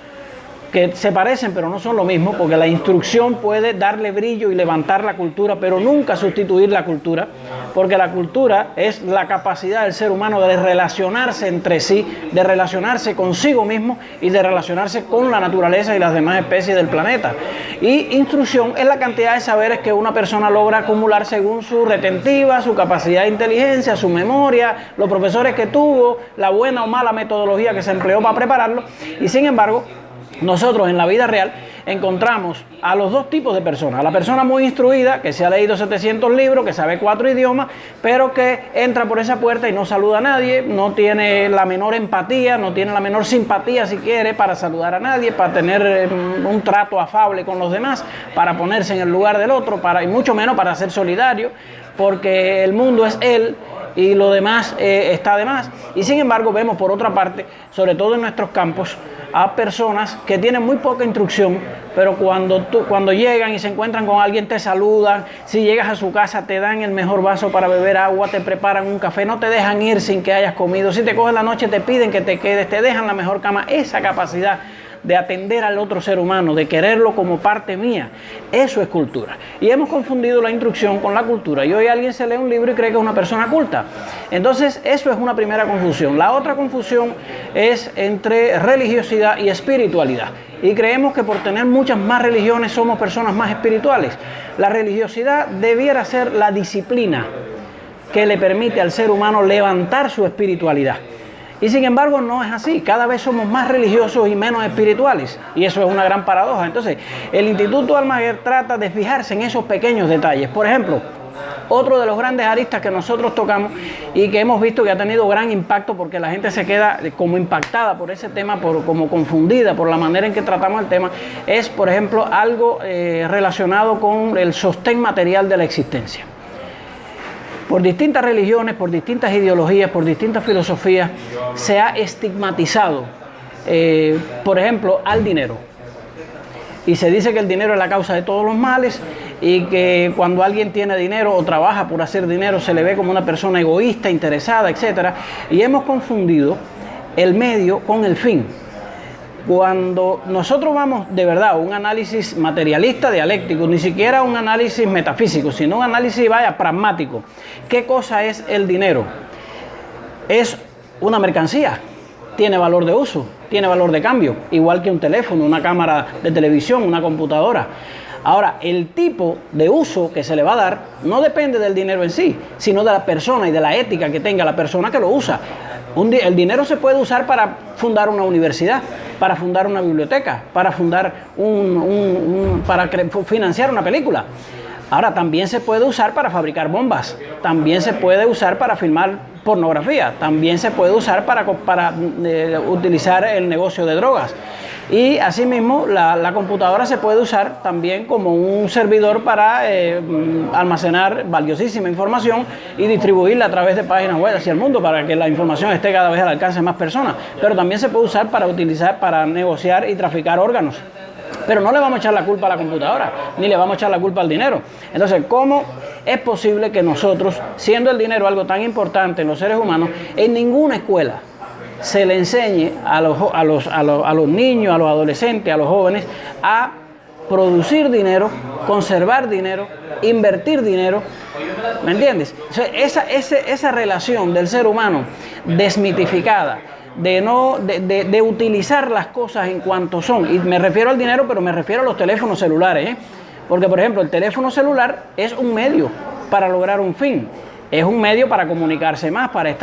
que se parecen pero no son lo mismo, porque la instrucción puede darle brillo y levantar la cultura, pero nunca sustituir la cultura, porque la cultura es la capacidad del ser humano de relacionarse entre sí, de relacionarse consigo mismo y de relacionarse con la naturaleza y las demás especies del planeta. Y instrucción es la cantidad de saberes que una persona logra acumular según su retentiva, su capacidad de inteligencia, su memoria, los profesores que tuvo, la buena o mala metodología que se empleó para prepararlo. Y sin embargo, nosotros en la vida real encontramos a los dos tipos de personas: a la persona muy instruida, que se ha leído 700 libros, que sabe 4 idiomas, pero que entra por esa puerta y no saluda a nadie, no tiene la menor empatía, no tiene la menor simpatía si quiere para saludar a nadie, para tener un trato afable con los demás, para ponerse en el lugar del otro, y mucho menos para ser solidario, porque el mundo es él y lo demás está de más. Y sin embargo vemos por otra parte, sobre todo en nuestros campos, a personas que tienen muy poca instrucción, pero cuando llegan y se encuentran con alguien te saludan, si llegas a su casa te dan el mejor vaso para beber agua, te preparan un café, no te dejan ir sin que hayas comido, si te cogen la noche te piden que te quedes, te dejan la mejor cama. Esa capacidad de atender al otro ser humano, de quererlo como parte mía. Eso es cultura. Y hemos confundido la instrucción con la cultura. Y hoy alguien se lee un libro y cree que es una persona culta. Entonces, eso es una primera confusión. La otra confusión es entre religiosidad y espiritualidad. Y creemos que por tener muchas más religiones somos personas más espirituales. La religiosidad debiera ser la disciplina que le permite al ser humano levantar su espiritualidad. Y sin embargo no es así, cada vez somos más religiosos y menos espirituales, y eso es una gran paradoja. Entonces, el Instituto Almaguer trata de fijarse en esos pequeños detalles. Por ejemplo, otro de los grandes aristas que nosotros tocamos y que hemos visto que ha tenido gran impacto porque la gente se queda como impactada por ese tema, como confundida por la manera en que tratamos el tema, es, por ejemplo, algo relacionado con el sostén material de la existencia. Por distintas religiones, por distintas ideologías, por distintas filosofías, se ha estigmatizado, por ejemplo, al dinero. Y se dice que el dinero es la causa de todos los males y que cuando alguien tiene dinero o trabaja por hacer dinero se le ve como una persona egoísta, interesada, etc. Y hemos confundido el medio con el fin. Cuando nosotros vamos de verdad a un análisis materialista, dialéctico, ni siquiera un análisis metafísico, sino un análisis, pragmático. ¿Qué cosa es el dinero? Es una mercancía, tiene valor de uso, tiene valor de cambio, igual que un teléfono, una cámara de televisión, una computadora. Ahora, el tipo de uso que se le va a dar no depende del dinero en sí, sino de la persona y de la ética que tenga la persona que lo usa. El dinero se puede usar para fundar una universidad, para fundar una biblioteca, para fundar para financiar una película. Ahora, también se puede usar para fabricar bombas, también se puede usar para filmar pornografía, también se puede usar para utilizar el negocio de drogas. Y asimismo, la computadora se puede usar también como un servidor para almacenar valiosísima información y distribuirla a través de páginas web hacia el mundo para que la información esté cada vez al alcance de más personas. Pero también se puede usar para negociar y traficar órganos. Pero no le vamos a echar la culpa a la computadora, ni le vamos a echar la culpa al dinero. Entonces, ¿cómo es posible que nosotros, siendo el dinero algo tan importante en los seres humanos, en ninguna escuela se le enseñe a los niños, a los adolescentes, a los jóvenes, a producir dinero, conservar dinero, invertir dinero? ¿Me entiendes? O sea, esa relación del ser humano desmitificada, de utilizar las cosas en cuanto son, y me refiero al dinero, pero me refiero a los teléfonos celulares, porque por ejemplo el teléfono celular es un medio para lograr un fin, es un medio para comunicarse más, para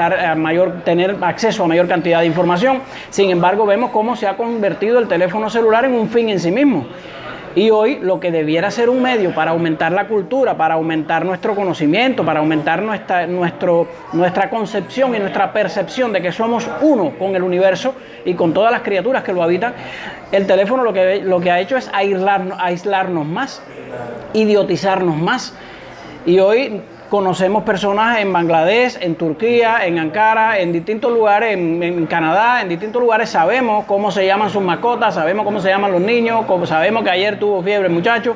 tener acceso a mayor cantidad de información. Sin embargo, vemos cómo se ha convertido el teléfono celular en un fin en sí mismo. Y hoy lo que debiera ser un medio para aumentar la cultura, para aumentar nuestro conocimiento, para aumentar nuestra concepción y nuestra percepción de que somos uno con el universo y con todas las criaturas que lo habitan, el teléfono lo que ha hecho es aislarnos más, idiotizarnos más. Y hoy conocemos personas en Bangladesh, en Turquía, en Ankara, en distintos lugares, en Canadá, en distintos lugares. Sabemos cómo se llaman sus mascotas, sabemos cómo se llaman los niños, sabemos que ayer tuvo fiebre el muchacho,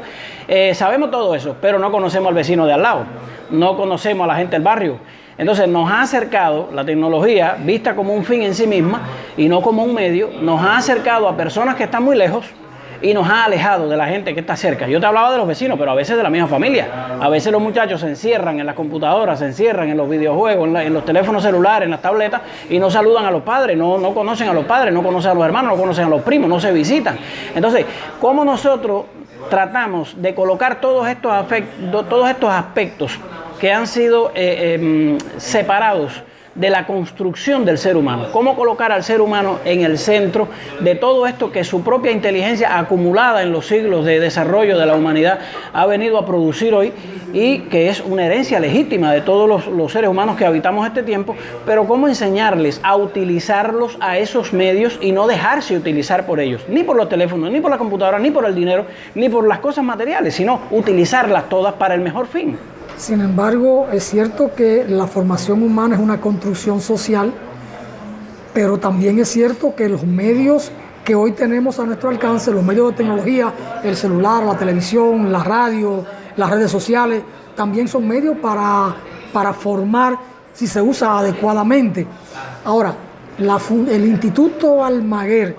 sabemos todo eso, pero no conocemos al vecino de al lado, no conocemos a la gente del barrio. Entonces nos ha acercado la tecnología, vista como un fin en sí misma y no como un medio, nos ha acercado a personas que están muy lejos y nos ha alejado de la gente que está cerca. Yo te hablaba de los vecinos, pero a veces de la misma familia. A veces los muchachos se encierran en las computadoras, se encierran en los videojuegos, en los teléfonos celulares, en las tabletas, y no saludan a los padres, no conocen a los padres, no conocen a los hermanos, no conocen a los primos, no se visitan. Entonces, ¿cómo nosotros tratamos de colocar todos estos aspectos que han sido separados de la construcción del ser humano? ¿Cómo colocar al ser humano en el centro de todo esto que su propia inteligencia acumulada en los siglos de desarrollo de la humanidad ha venido a producir hoy y que es una herencia legítima de todos los seres humanos que habitamos este tiempo? Pero ¿cómo enseñarles a utilizarlos a esos medios y no dejarse utilizar por ellos? Ni por los teléfonos, ni por la computadora, ni por el dinero, ni por las cosas materiales, sino utilizarlas todas para el mejor fin. Sin embargo, es cierto que la formación humana es una construcción social, pero también es cierto que los medios que hoy tenemos a nuestro alcance, los medios de tecnología, el celular, la televisión, la radio, las redes sociales, también son medios para formar si se usa adecuadamente. Ahora, el Instituto Almaguer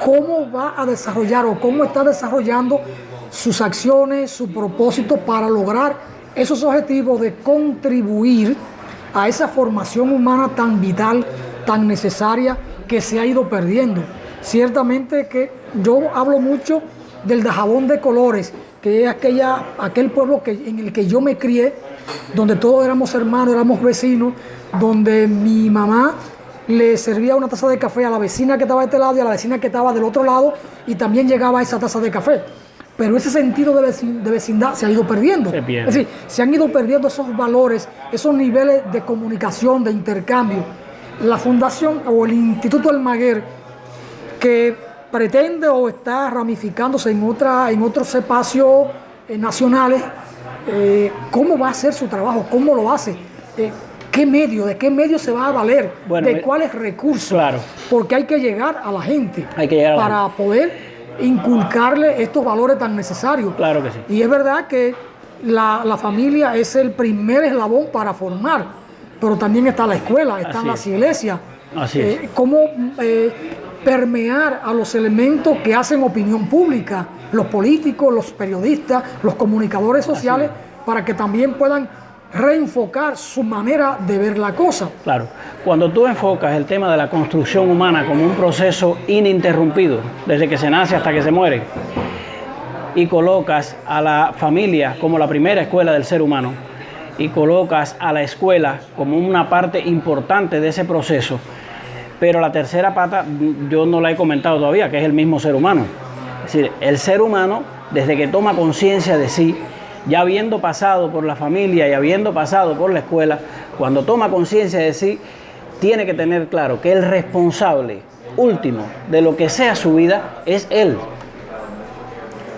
cómo va a desarrollar o cómo está desarrollando sus acciones, su propósito para lograr esos objetivos de contribuir a esa formación humana tan vital, tan necesaria, que se ha ido perdiendo. Ciertamente que yo hablo mucho del Dajabón de Colores, que es aquel pueblo en el que yo me crié, donde todos éramos hermanos, éramos vecinos, donde mi mamá le servía una taza de café a la vecina que estaba de este lado y a la vecina que estaba del otro lado, y también llegaba esa taza de café. Pero ese sentido de vecindad se ha ido perdiendo. Es decir, se han ido perdiendo esos valores, esos niveles de comunicación, de intercambio. La Fundación o el Instituto Almaguer, que pretende o está ramificándose en otros espacios nacionales, ¿cómo va a hacer su trabajo? ¿Cómo lo hace? ¿De qué medio se va a valer? Bueno, ¿de cuáles recursos? Claro. Porque hay que llegar a la gente para poder inculcarle estos valores tan necesarios. Claro que sí. Y es verdad que la familia es el primer eslabón para formar, pero también está la escuela, están las iglesias. Así es. ¿Cómo permear a los elementos que hacen opinión pública, los políticos, los periodistas, los comunicadores sociales, para que también puedan reenfocar su manera de ver la cosa? Claro, cuando tú enfocas el tema de la construcción humana como un proceso ininterrumpido, desde que se nace hasta que se muere, y colocas a la familia como la primera escuela del ser humano, y colocas a la escuela como una parte importante de ese proceso, pero la tercera pata yo no la he comentado todavía, que es el mismo ser humano. Es decir, el ser humano, desde que toma conciencia de sí, ya habiendo pasado por la familia y habiendo pasado por la escuela, cuando toma conciencia de sí, tiene que tener claro que el responsable último de lo que sea su vida es él.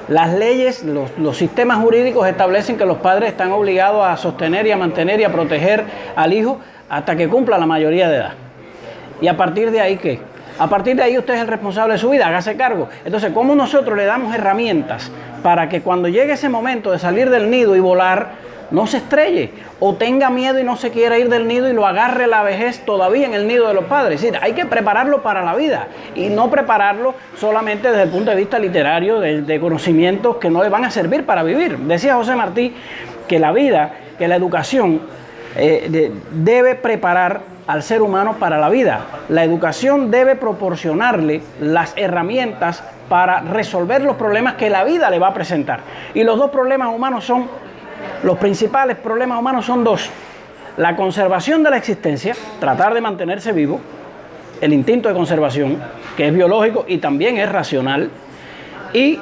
Las leyes, los sistemas jurídicos establecen que los padres están obligados a sostener y a mantener y a proteger al hijo hasta que cumpla la mayoría de edad. ¿Y a partir de ahí qué? A partir de ahí usted es el responsable de su vida, hágase cargo. Entonces, ¿cómo nosotros le damos herramientas para que cuando llegue ese momento de salir del nido y volar, no se estrelle o tenga miedo y no se quiera ir del nido y lo agarre la vejez todavía en el nido de los padres? Es decir, hay que prepararlo para la vida y no prepararlo solamente desde el punto de vista literario, de conocimientos que no le van a servir para vivir. Decía José Martí que la vida, que la educación debe preparar al ser humano para la vida. La educación debe proporcionarle las herramientas para resolver los problemas que la vida le va a presentar. Y los dos problemas humanos son, los principales problemas humanos son dos: la conservación de la existencia, tratar de mantenerse vivo, el instinto de conservación, que es biológico y también es racional, y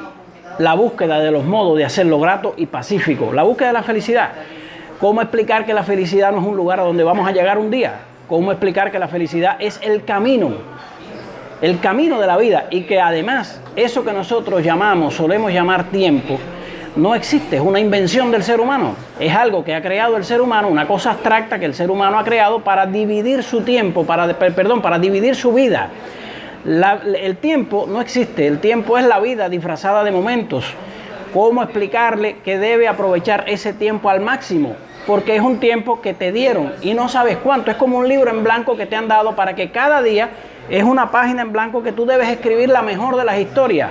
la búsqueda de los modos de hacerlo grato y pacífico, la búsqueda de la felicidad. ¿Cómo explicar que la felicidad no es un lugar a donde vamos a llegar un día? ¿Cómo explicar que la felicidad es el camino de la vida? Y que además eso que nosotros solemos llamar tiempo, no existe, es una invención del ser humano. Es algo que ha creado el ser humano, una cosa abstracta que el ser humano ha creado para dividir su tiempo, para dividir su vida. El tiempo no existe, el tiempo es la vida disfrazada de momentos. ¿Cómo explicarle que debe aprovechar ese tiempo al máximo? Porque es un tiempo que te dieron y no sabes cuánto. Es como un libro en blanco que te han dado para que cada día es una página en blanco que tú debes escribir la mejor de las historias,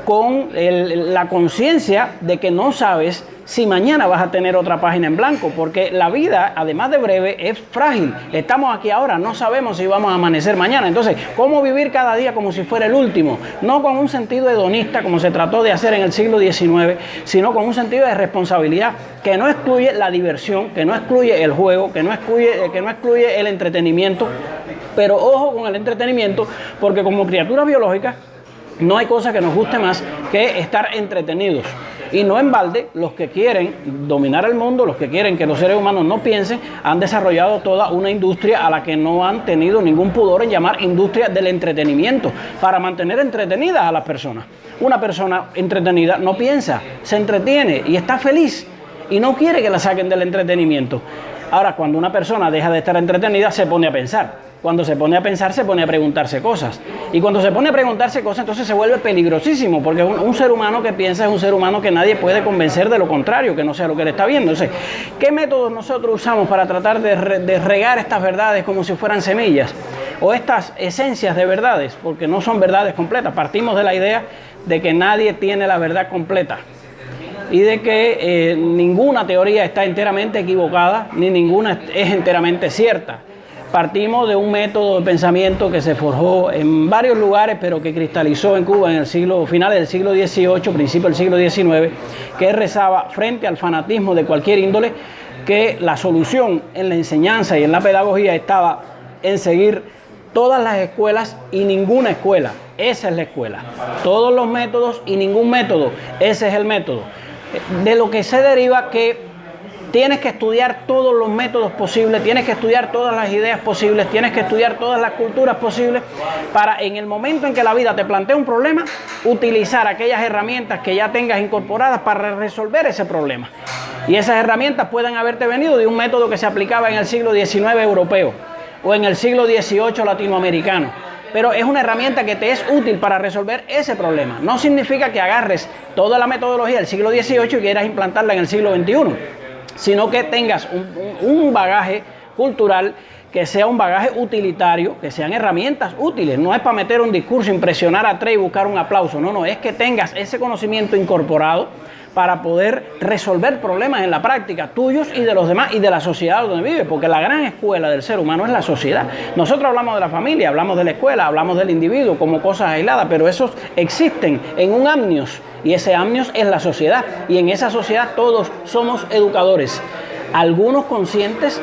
con la conciencia de que no sabes si mañana vas a tener otra página en blanco, porque la vida, además de breve, es frágil. Estamos aquí ahora, no sabemos si vamos a amanecer mañana. Entonces, ¿cómo vivir cada día como si fuera el último? No con un sentido hedonista, como se trató de hacer en el siglo XIX, sino con un sentido de responsabilidad que no excluye la diversión, que no excluye el juego, que no excluye el entretenimiento. Pero ojo con el entretenimiento, porque como criaturas biológicas, no hay cosa que nos guste más que estar entretenidos. Y no en balde, los que quieren dominar el mundo, los que quieren que los seres humanos no piensen, han desarrollado toda una industria a la que no han tenido ningún pudor en llamar industria del entretenimiento, para mantener entretenidas a las personas. Una persona entretenida no piensa, se entretiene y está feliz y no quiere que la saquen del entretenimiento. Ahora, cuando una persona deja de estar entretenida, se pone a pensar. Cuando se pone a pensar, se pone a preguntarse cosas. Y cuando se pone a preguntarse cosas, entonces se vuelve peligrosísimo, porque un ser humano que piensa es un ser humano que nadie puede convencer de lo contrario, que no sea lo que él está viendo. Entonces, ¿qué métodos nosotros usamos para tratar de regar estas verdades como si fueran semillas? o estas esencias de verdades, porque no son verdades completas. Partimos de la idea de que nadie tiene la verdad completa y de que ninguna teoría está enteramente equivocada ni ninguna es enteramente cierta. Partimos de un método de pensamiento que se forjó en varios lugares, pero que cristalizó en Cuba en el finales del siglo XVIII, principio del siglo XIX, que rezaba frente al fanatismo de cualquier índole, que la solución en la enseñanza y en la pedagogía estaba en seguir todas las escuelas y ninguna escuela. Esa es la escuela. Todos los métodos y ningún método. Ese es el método. De lo que se deriva que tienes que estudiar todos los métodos posibles, tienes que estudiar todas las ideas posibles, tienes que estudiar todas las culturas posibles para en el momento en que la vida te plantea un problema, utilizar aquellas herramientas que ya tengas incorporadas para resolver ese problema. Y esas herramientas pueden haberte venido de un método que se aplicaba en el siglo XIX europeo o en el siglo XVIII latinoamericano. Pero es una herramienta que te es útil para resolver ese problema. No significa que agarres toda la metodología del siglo XVIII y quieras implantarla en el siglo XXI. Sino que tengas un bagaje cultural que sea un bagaje utilitario, que sean herramientas útiles. No es para meter un discurso, impresionar a tres y buscar un aplauso. No, es que tengas ese conocimiento incorporado para poder resolver problemas en la práctica tuyos y de los demás y de la sociedad donde vive, porque la gran escuela del ser humano es la sociedad. Nosotros hablamos de la familia, hablamos de la escuela, hablamos del individuo como cosas aisladas, pero esos existen en un amnios y ese amnios es la sociedad y en esa sociedad todos somos educadores, algunos conscientes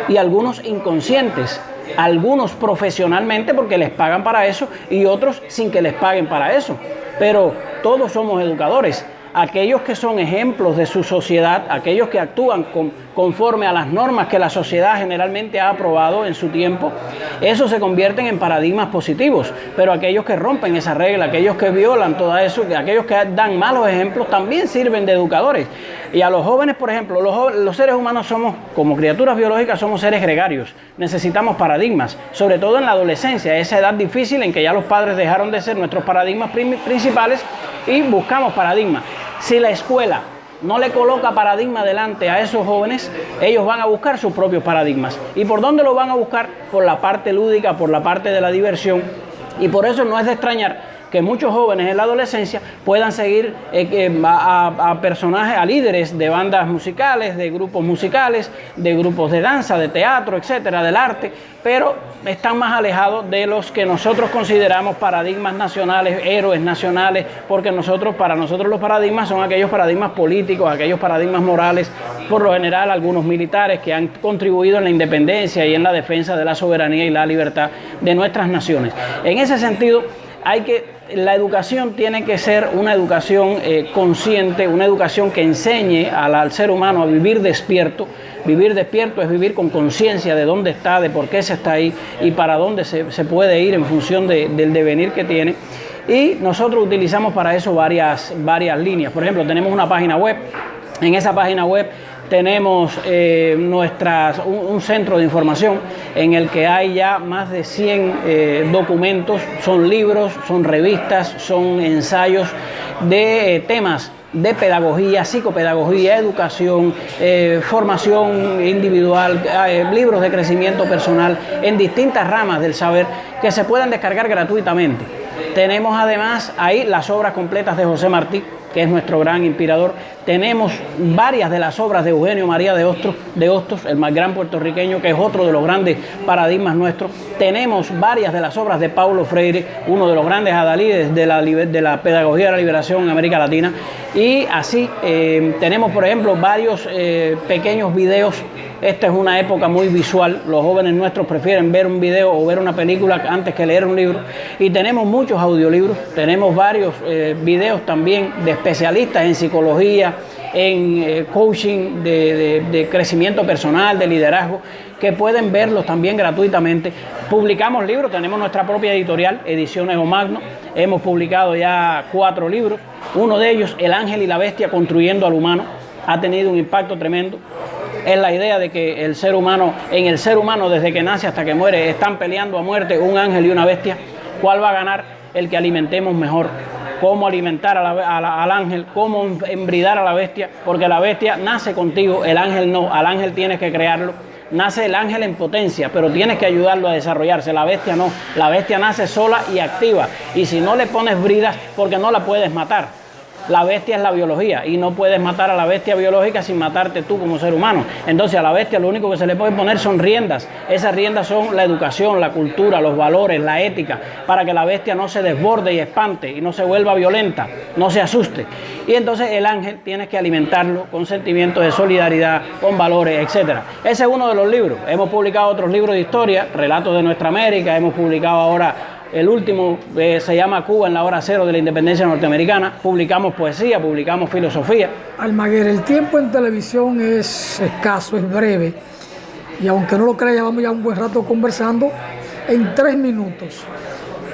y algunos inconscientes, algunos profesionalmente porque les pagan para eso y otros sin que les paguen para eso, pero todos somos educadores. Aquellos que son ejemplos de su sociedad, aquellos que actúan conforme a las normas que la sociedad generalmente ha aprobado en su tiempo, esos se convierten en paradigmas positivos, pero aquellos que rompen esa regla, aquellos que violan todo eso, aquellos que dan malos ejemplos, también sirven de educadores. Y a los jóvenes, por ejemplo, los seres humanos somos, como criaturas biológicas, somos seres gregarios, necesitamos paradigmas, sobre todo en la adolescencia, esa edad difícil en que ya los padres dejaron de ser nuestros paradigmas principales y buscamos paradigmas. Si la escuela no le coloca paradigma delante a esos jóvenes, ellos van a buscar sus propios paradigmas. ¿Y por dónde lo van a buscar? Por la parte lúdica, por la parte de la diversión. Y por eso no es de extrañar que muchos jóvenes en la adolescencia puedan seguir a personajes, a líderes de bandas musicales, de grupos musicales, de grupos de danza, de teatro, etcétera, del arte, pero están más alejados de los que nosotros consideramos paradigmas nacionales, héroes nacionales, porque para nosotros los paradigmas son aquellos paradigmas políticos, aquellos paradigmas morales, por lo general algunos militares que han contribuido en la independencia y en la defensa de la soberanía y la libertad de nuestras naciones. En ese sentido, la educación tiene que ser una educación consciente, una educación que enseñe al ser humano a vivir despierto. Vivir despierto es vivir con conciencia de dónde está, de por qué se está ahí y para dónde se puede ir en función del devenir que tiene. Y nosotros utilizamos para eso varias líneas. Por ejemplo, tenemos una página web. En esa página web tenemos un centro de información en el que hay ya más de 100 documentos, son libros, son revistas, son ensayos de temas de pedagogía, psicopedagogía, educación, formación individual, libros de crecimiento personal en distintas ramas del saber que se pueden descargar gratuitamente. Tenemos además ahí las obras completas de José Martí, que es nuestro gran inspirador. Tenemos varias de las obras de Eugenio María de Hostos, el más gran puertorriqueño, que es otro de los grandes paradigmas nuestros. Tenemos varias de las obras de Paulo Freire, uno de los grandes adalides de la pedagogía de la liberación en América Latina. Y así tenemos, por ejemplo, varios pequeños videos. Esta es una época muy visual. Los jóvenes nuestros prefieren ver un video o ver una película antes que leer un libro. Y tenemos muchos audiolibros, tenemos varios videos también de especialistas en psicología, en coaching de crecimiento personal, de liderazgo, que pueden verlos también gratuitamente. Publicamos libros, tenemos nuestra propia editorial, Ediciones Omagno. Hemos publicado ya 4 libros. Uno de ellos, El Ángel y la Bestia construyendo al humano, ha tenido un impacto tremendo. Es la idea de que en el ser humano desde que nace hasta que muere están peleando a muerte un ángel y una bestia. ¿Cuál va a ganar? El que alimentemos mejor. Cómo alimentar al ángel, cómo embridar a la bestia, porque la bestia nace contigo, el ángel no, al ángel tienes que crearlo. nace el ángel en potencia, pero tienes que ayudarlo a desarrollarse. La bestia no, la bestia nace sola y activa, y si no le pones bridas, porque no la puedes matar. La bestia es la biología y no puedes matar a la bestia biológica sin matarte tú como ser humano. Entonces a la bestia lo único que se le puede poner son riendas. Esas riendas son la educación, la cultura, los valores, la ética, para que la bestia no se desborde y espante y no se vuelva violenta, no se asuste. Y entonces el ángel tienes que alimentarlo con sentimientos de solidaridad, con valores, etc. Ese es uno de los libros. Hemos publicado otros libros de historia, relatos de nuestra América, hemos publicado ahora el último, se llama Cuba en la hora cero de la independencia norteamericana. Publicamos poesía, publicamos filosofía. Almaguer, el tiempo en televisión es escaso, es breve. Y aunque no lo crea, llevamos ya un buen rato conversando. En 3 minutos.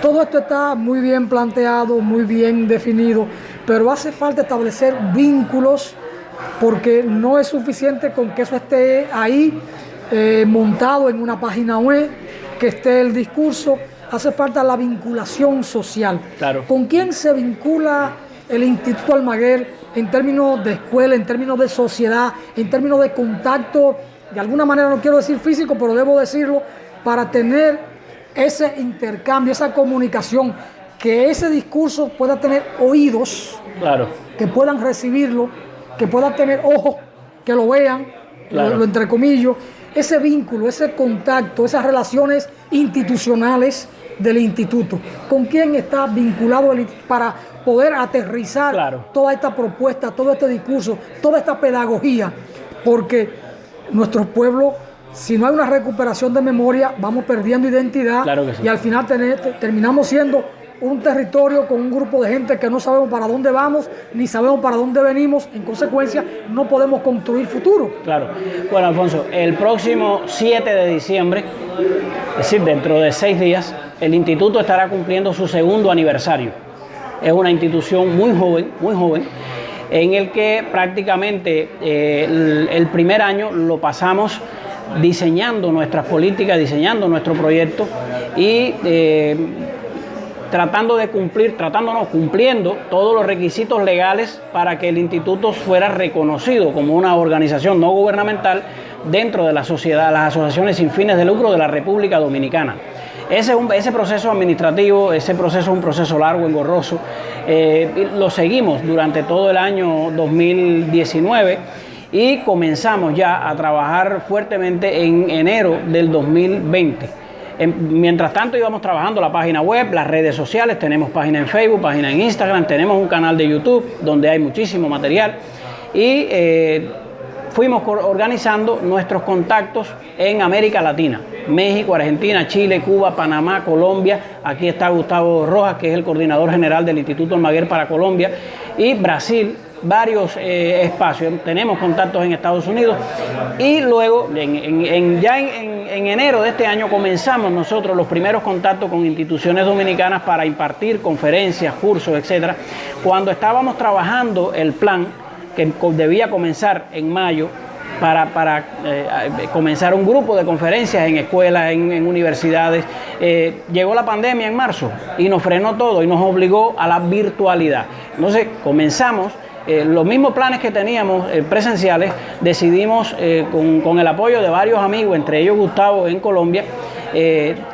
Todo esto está muy bien planteado, muy bien definido, pero hace falta establecer vínculos, porque no es suficiente con que eso esté ahí montado en una página web, que esté el discurso. Hace falta la vinculación social. Claro. ¿Con quién se vincula el Instituto Almaguer en términos de escuela, en términos de sociedad, en términos de contacto? De alguna manera, no quiero decir físico, pero debo decirlo, para tener ese intercambio, esa comunicación, que ese discurso pueda tener oídos, claro, que puedan recibirlo, que puedan tener ojos, que lo vean, claro, lo entrecomillo, ese vínculo, ese contacto, esas relaciones institucionales del instituto. ¿Con quién está vinculado para poder aterrizar, claro, toda esta propuesta, todo este discurso, toda esta pedagogía? Porque nuestros pueblos, si no hay una recuperación de memoria, vamos perdiendo identidad, claro que sí, y al final terminamos siendo un territorio con un grupo de gente que no sabemos para dónde vamos, ni sabemos para dónde venimos. En consecuencia, no podemos construir futuro. Claro. Bueno, Alfonso, el próximo 7 de diciembre, es decir, dentro de 6 días, el instituto estará cumpliendo su 2º aniversario. Es una institución muy joven, en el que prácticamente el primer año lo pasamos diseñando nuestras políticas, diseñando nuestro proyecto y cumpliendo todos los requisitos legales para que el instituto fuera reconocido como una organización no gubernamental dentro de la sociedad, las asociaciones sin fines de lucro de la República Dominicana. Ese proceso administrativo, ese proceso es un proceso largo, engorroso. Lo seguimos durante todo el año 2019 y comenzamos ya a trabajar fuertemente en enero del 2020. Mientras tanto íbamos trabajando la página web, las redes sociales, tenemos página en Facebook, página en Instagram, tenemos un canal de YouTube donde hay muchísimo material y fuimos organizando nuestros contactos en América Latina, México, Argentina, Chile, Cuba, Panamá, Colombia. Aquí está Gustavo Rojas, que es el coordinador general del Instituto Almaguer para Colombia, y Brasil, varios espacios. Tenemos contactos en Estados Unidos y luego en enero de este año comenzamos nosotros los primeros contactos con instituciones dominicanas para impartir conferencias, cursos, etcétera. Cuando estábamos trabajando el plan que debía comenzar en mayo para comenzar un grupo de conferencias en escuelas, en universidades, llegó la pandemia en marzo y nos frenó todo y nos obligó a la virtualidad. Entonces comenzamos los mismos planes que teníamos presenciales, decidimos con el apoyo de varios amigos, entre ellos Gustavo en Colombia,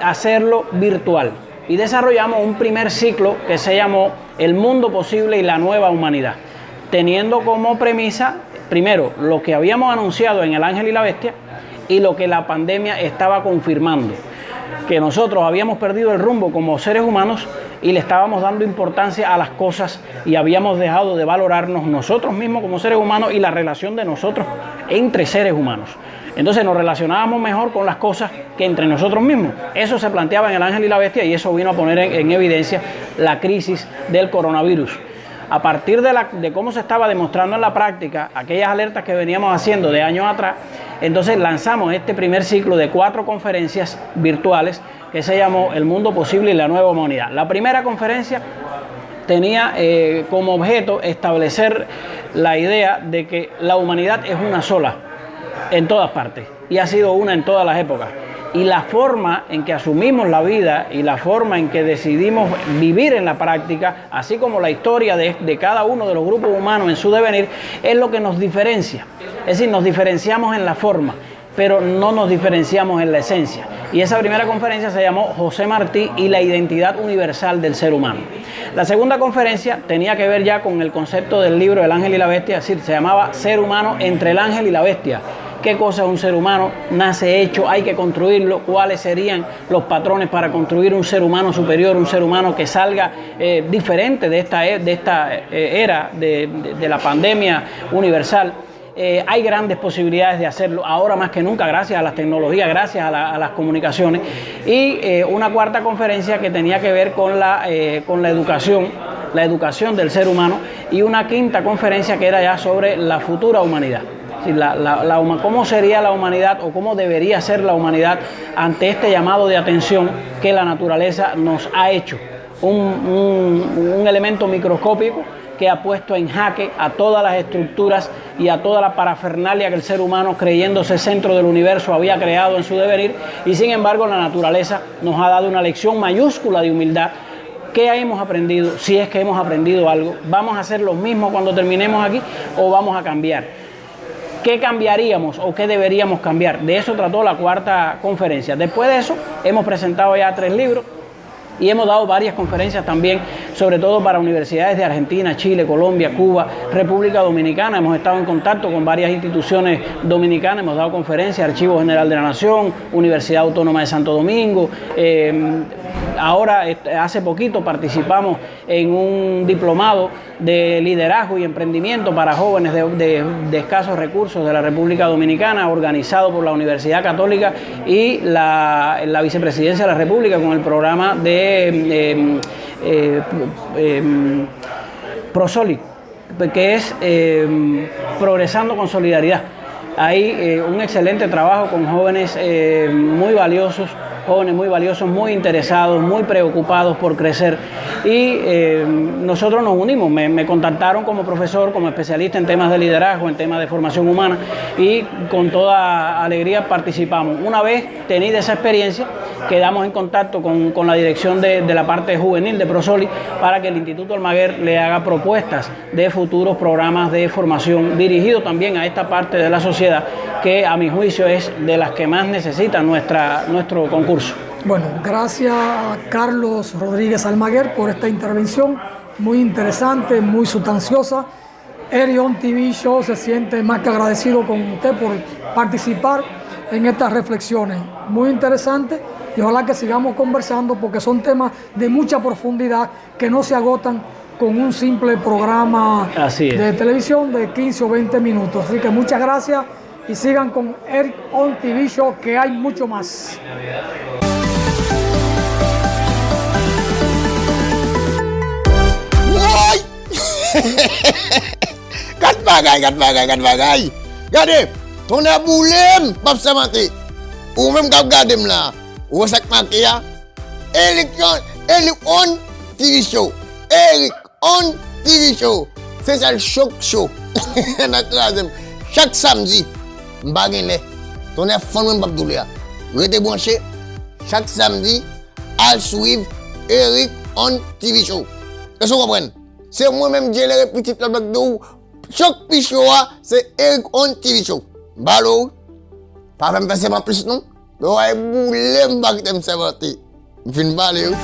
hacerlo virtual. Y desarrollamos un primer ciclo que se llamó El Mundo Posible y la Nueva Humanidad, teniendo como premisa, primero, lo que habíamos anunciado en El Ángel y la Bestia y lo que la pandemia estaba confirmando, que nosotros habíamos perdido el rumbo como seres humanos y le estábamos dando importancia a las cosas y habíamos dejado de valorarnos nosotros mismos como seres humanos y la relación de nosotros entre seres humanos. Entonces nos relacionábamos mejor con las cosas que entre nosotros mismos. Eso se planteaba en El Ángel y la Bestia y eso vino a poner en evidencia la crisis del coronavirus. A partir de cómo se estaba demostrando en la práctica aquellas alertas que veníamos haciendo de años atrás, entonces lanzamos este primer ciclo de 4 conferencias virtuales que se llamó El Mundo Posible y la Nueva Humanidad. La primera conferencia tenía como objeto establecer la idea de que la humanidad es una sola en todas partes y ha sido una en todas las épocas. Y la forma en que asumimos la vida y la forma en que decidimos vivir en la práctica, así como la historia de cada uno de los grupos humanos en su devenir, es lo que nos diferencia. Es decir, nos diferenciamos en la forma. pero no nos diferenciamos en la esencia. Y esa primera conferencia se llamó José Martí y la identidad universal del ser humano. La segunda conferencia tenía que ver ya con el concepto del libro El Ángel y la Bestia, es decir, se llamaba Ser humano entre el ángel y la bestia. ¿Qué cosa es un ser humano? Nace hecho, hay que construirlo. ¿Cuáles serían los patrones para construir un ser humano superior, un ser humano que salga diferente de esta era de la pandemia universal? Hay grandes posibilidades de hacerlo, ahora más que nunca, gracias a las tecnologías, gracias a las comunicaciones. Y una cuarta conferencia que tenía que ver con la educación del ser humano, y una quinta conferencia que era ya sobre la futura humanidad. Cómo sería la humanidad o cómo debería ser la humanidad ante este llamado de atención que la naturaleza nos ha hecho. Un elemento microscópico que ha puesto en jaque a todas las estructuras y a toda la parafernalia que el ser humano, creyéndose centro del universo, había creado en su devenir, y sin embargo la naturaleza nos ha dado una lección mayúscula de humildad. ¿Qué hemos aprendido? Si es que hemos aprendido algo, ¿vamos a hacer lo mismo cuando terminemos aquí o vamos a cambiar? ¿Qué cambiaríamos o qué deberíamos cambiar? De eso trató la cuarta conferencia. Después de eso hemos presentado ya 3 libros y hemos dado varias conferencias también, sobre todo para universidades de Argentina, Chile, Colombia, Cuba, República Dominicana. Hemos estado en contacto con varias instituciones dominicanas, hemos dado conferencias, Archivo General de la Nación, Universidad Autónoma de Santo Domingo. Ahora, hace poquito, participamos en un diplomado de liderazgo y emprendimiento para jóvenes de escasos recursos de la República Dominicana, organizado por la Universidad Católica y la Vicepresidencia de la República, con el programa de Prosoli, que es Progresando con Solidaridad. Hay un excelente trabajo con jóvenes muy valiosos, muy interesados, muy preocupados por crecer, y nosotros nos unimos. Me contactaron como profesor, como especialista en temas de liderazgo, en temas de formación humana, y con toda alegría participamos. Una vez tenida esa experiencia, quedamos en contacto con la dirección de la parte juvenil de Prosoli para que el Instituto Almaguer le haga propuestas de futuros programas de formación dirigidos también a esta parte de la sociedad que, a mi juicio, es de las que más necesita nuestro concurso. Bueno, gracias a Carlos Rodríguez Almaguer por esta intervención muy interesante, muy sustanciosa. Eric On TV Show se siente más que agradecido con usted por participar en estas reflexiones muy interesantes, y ojalá que sigamos conversando, porque son temas de mucha profundidad que no se agotan con un simple programa de televisión de 15 o 20 minutos. Así que muchas gracias y sigan con Eric On TV Show, que hay mucho más. Kat bagay. Gade, ton a boulem, pap samante. Ou même kap gade m la. Ou sak makia. Eric On TV Show. Eric On TV Show. C'est ça le choc show. Chaque samedi, m'bagene. Ton a fon même pap doule ya. Rete branché. Chaque samedi, al suivre Eric On TV Show. Est-ce que vous comprenez? C'est moi-même qui ai les petites la blague de ou. Chaque pichou, c'est Eric On TV Show. Balo, pas même faire ça plus non? Donc, boulem, m'bagene m'savate. M'fin balé ou.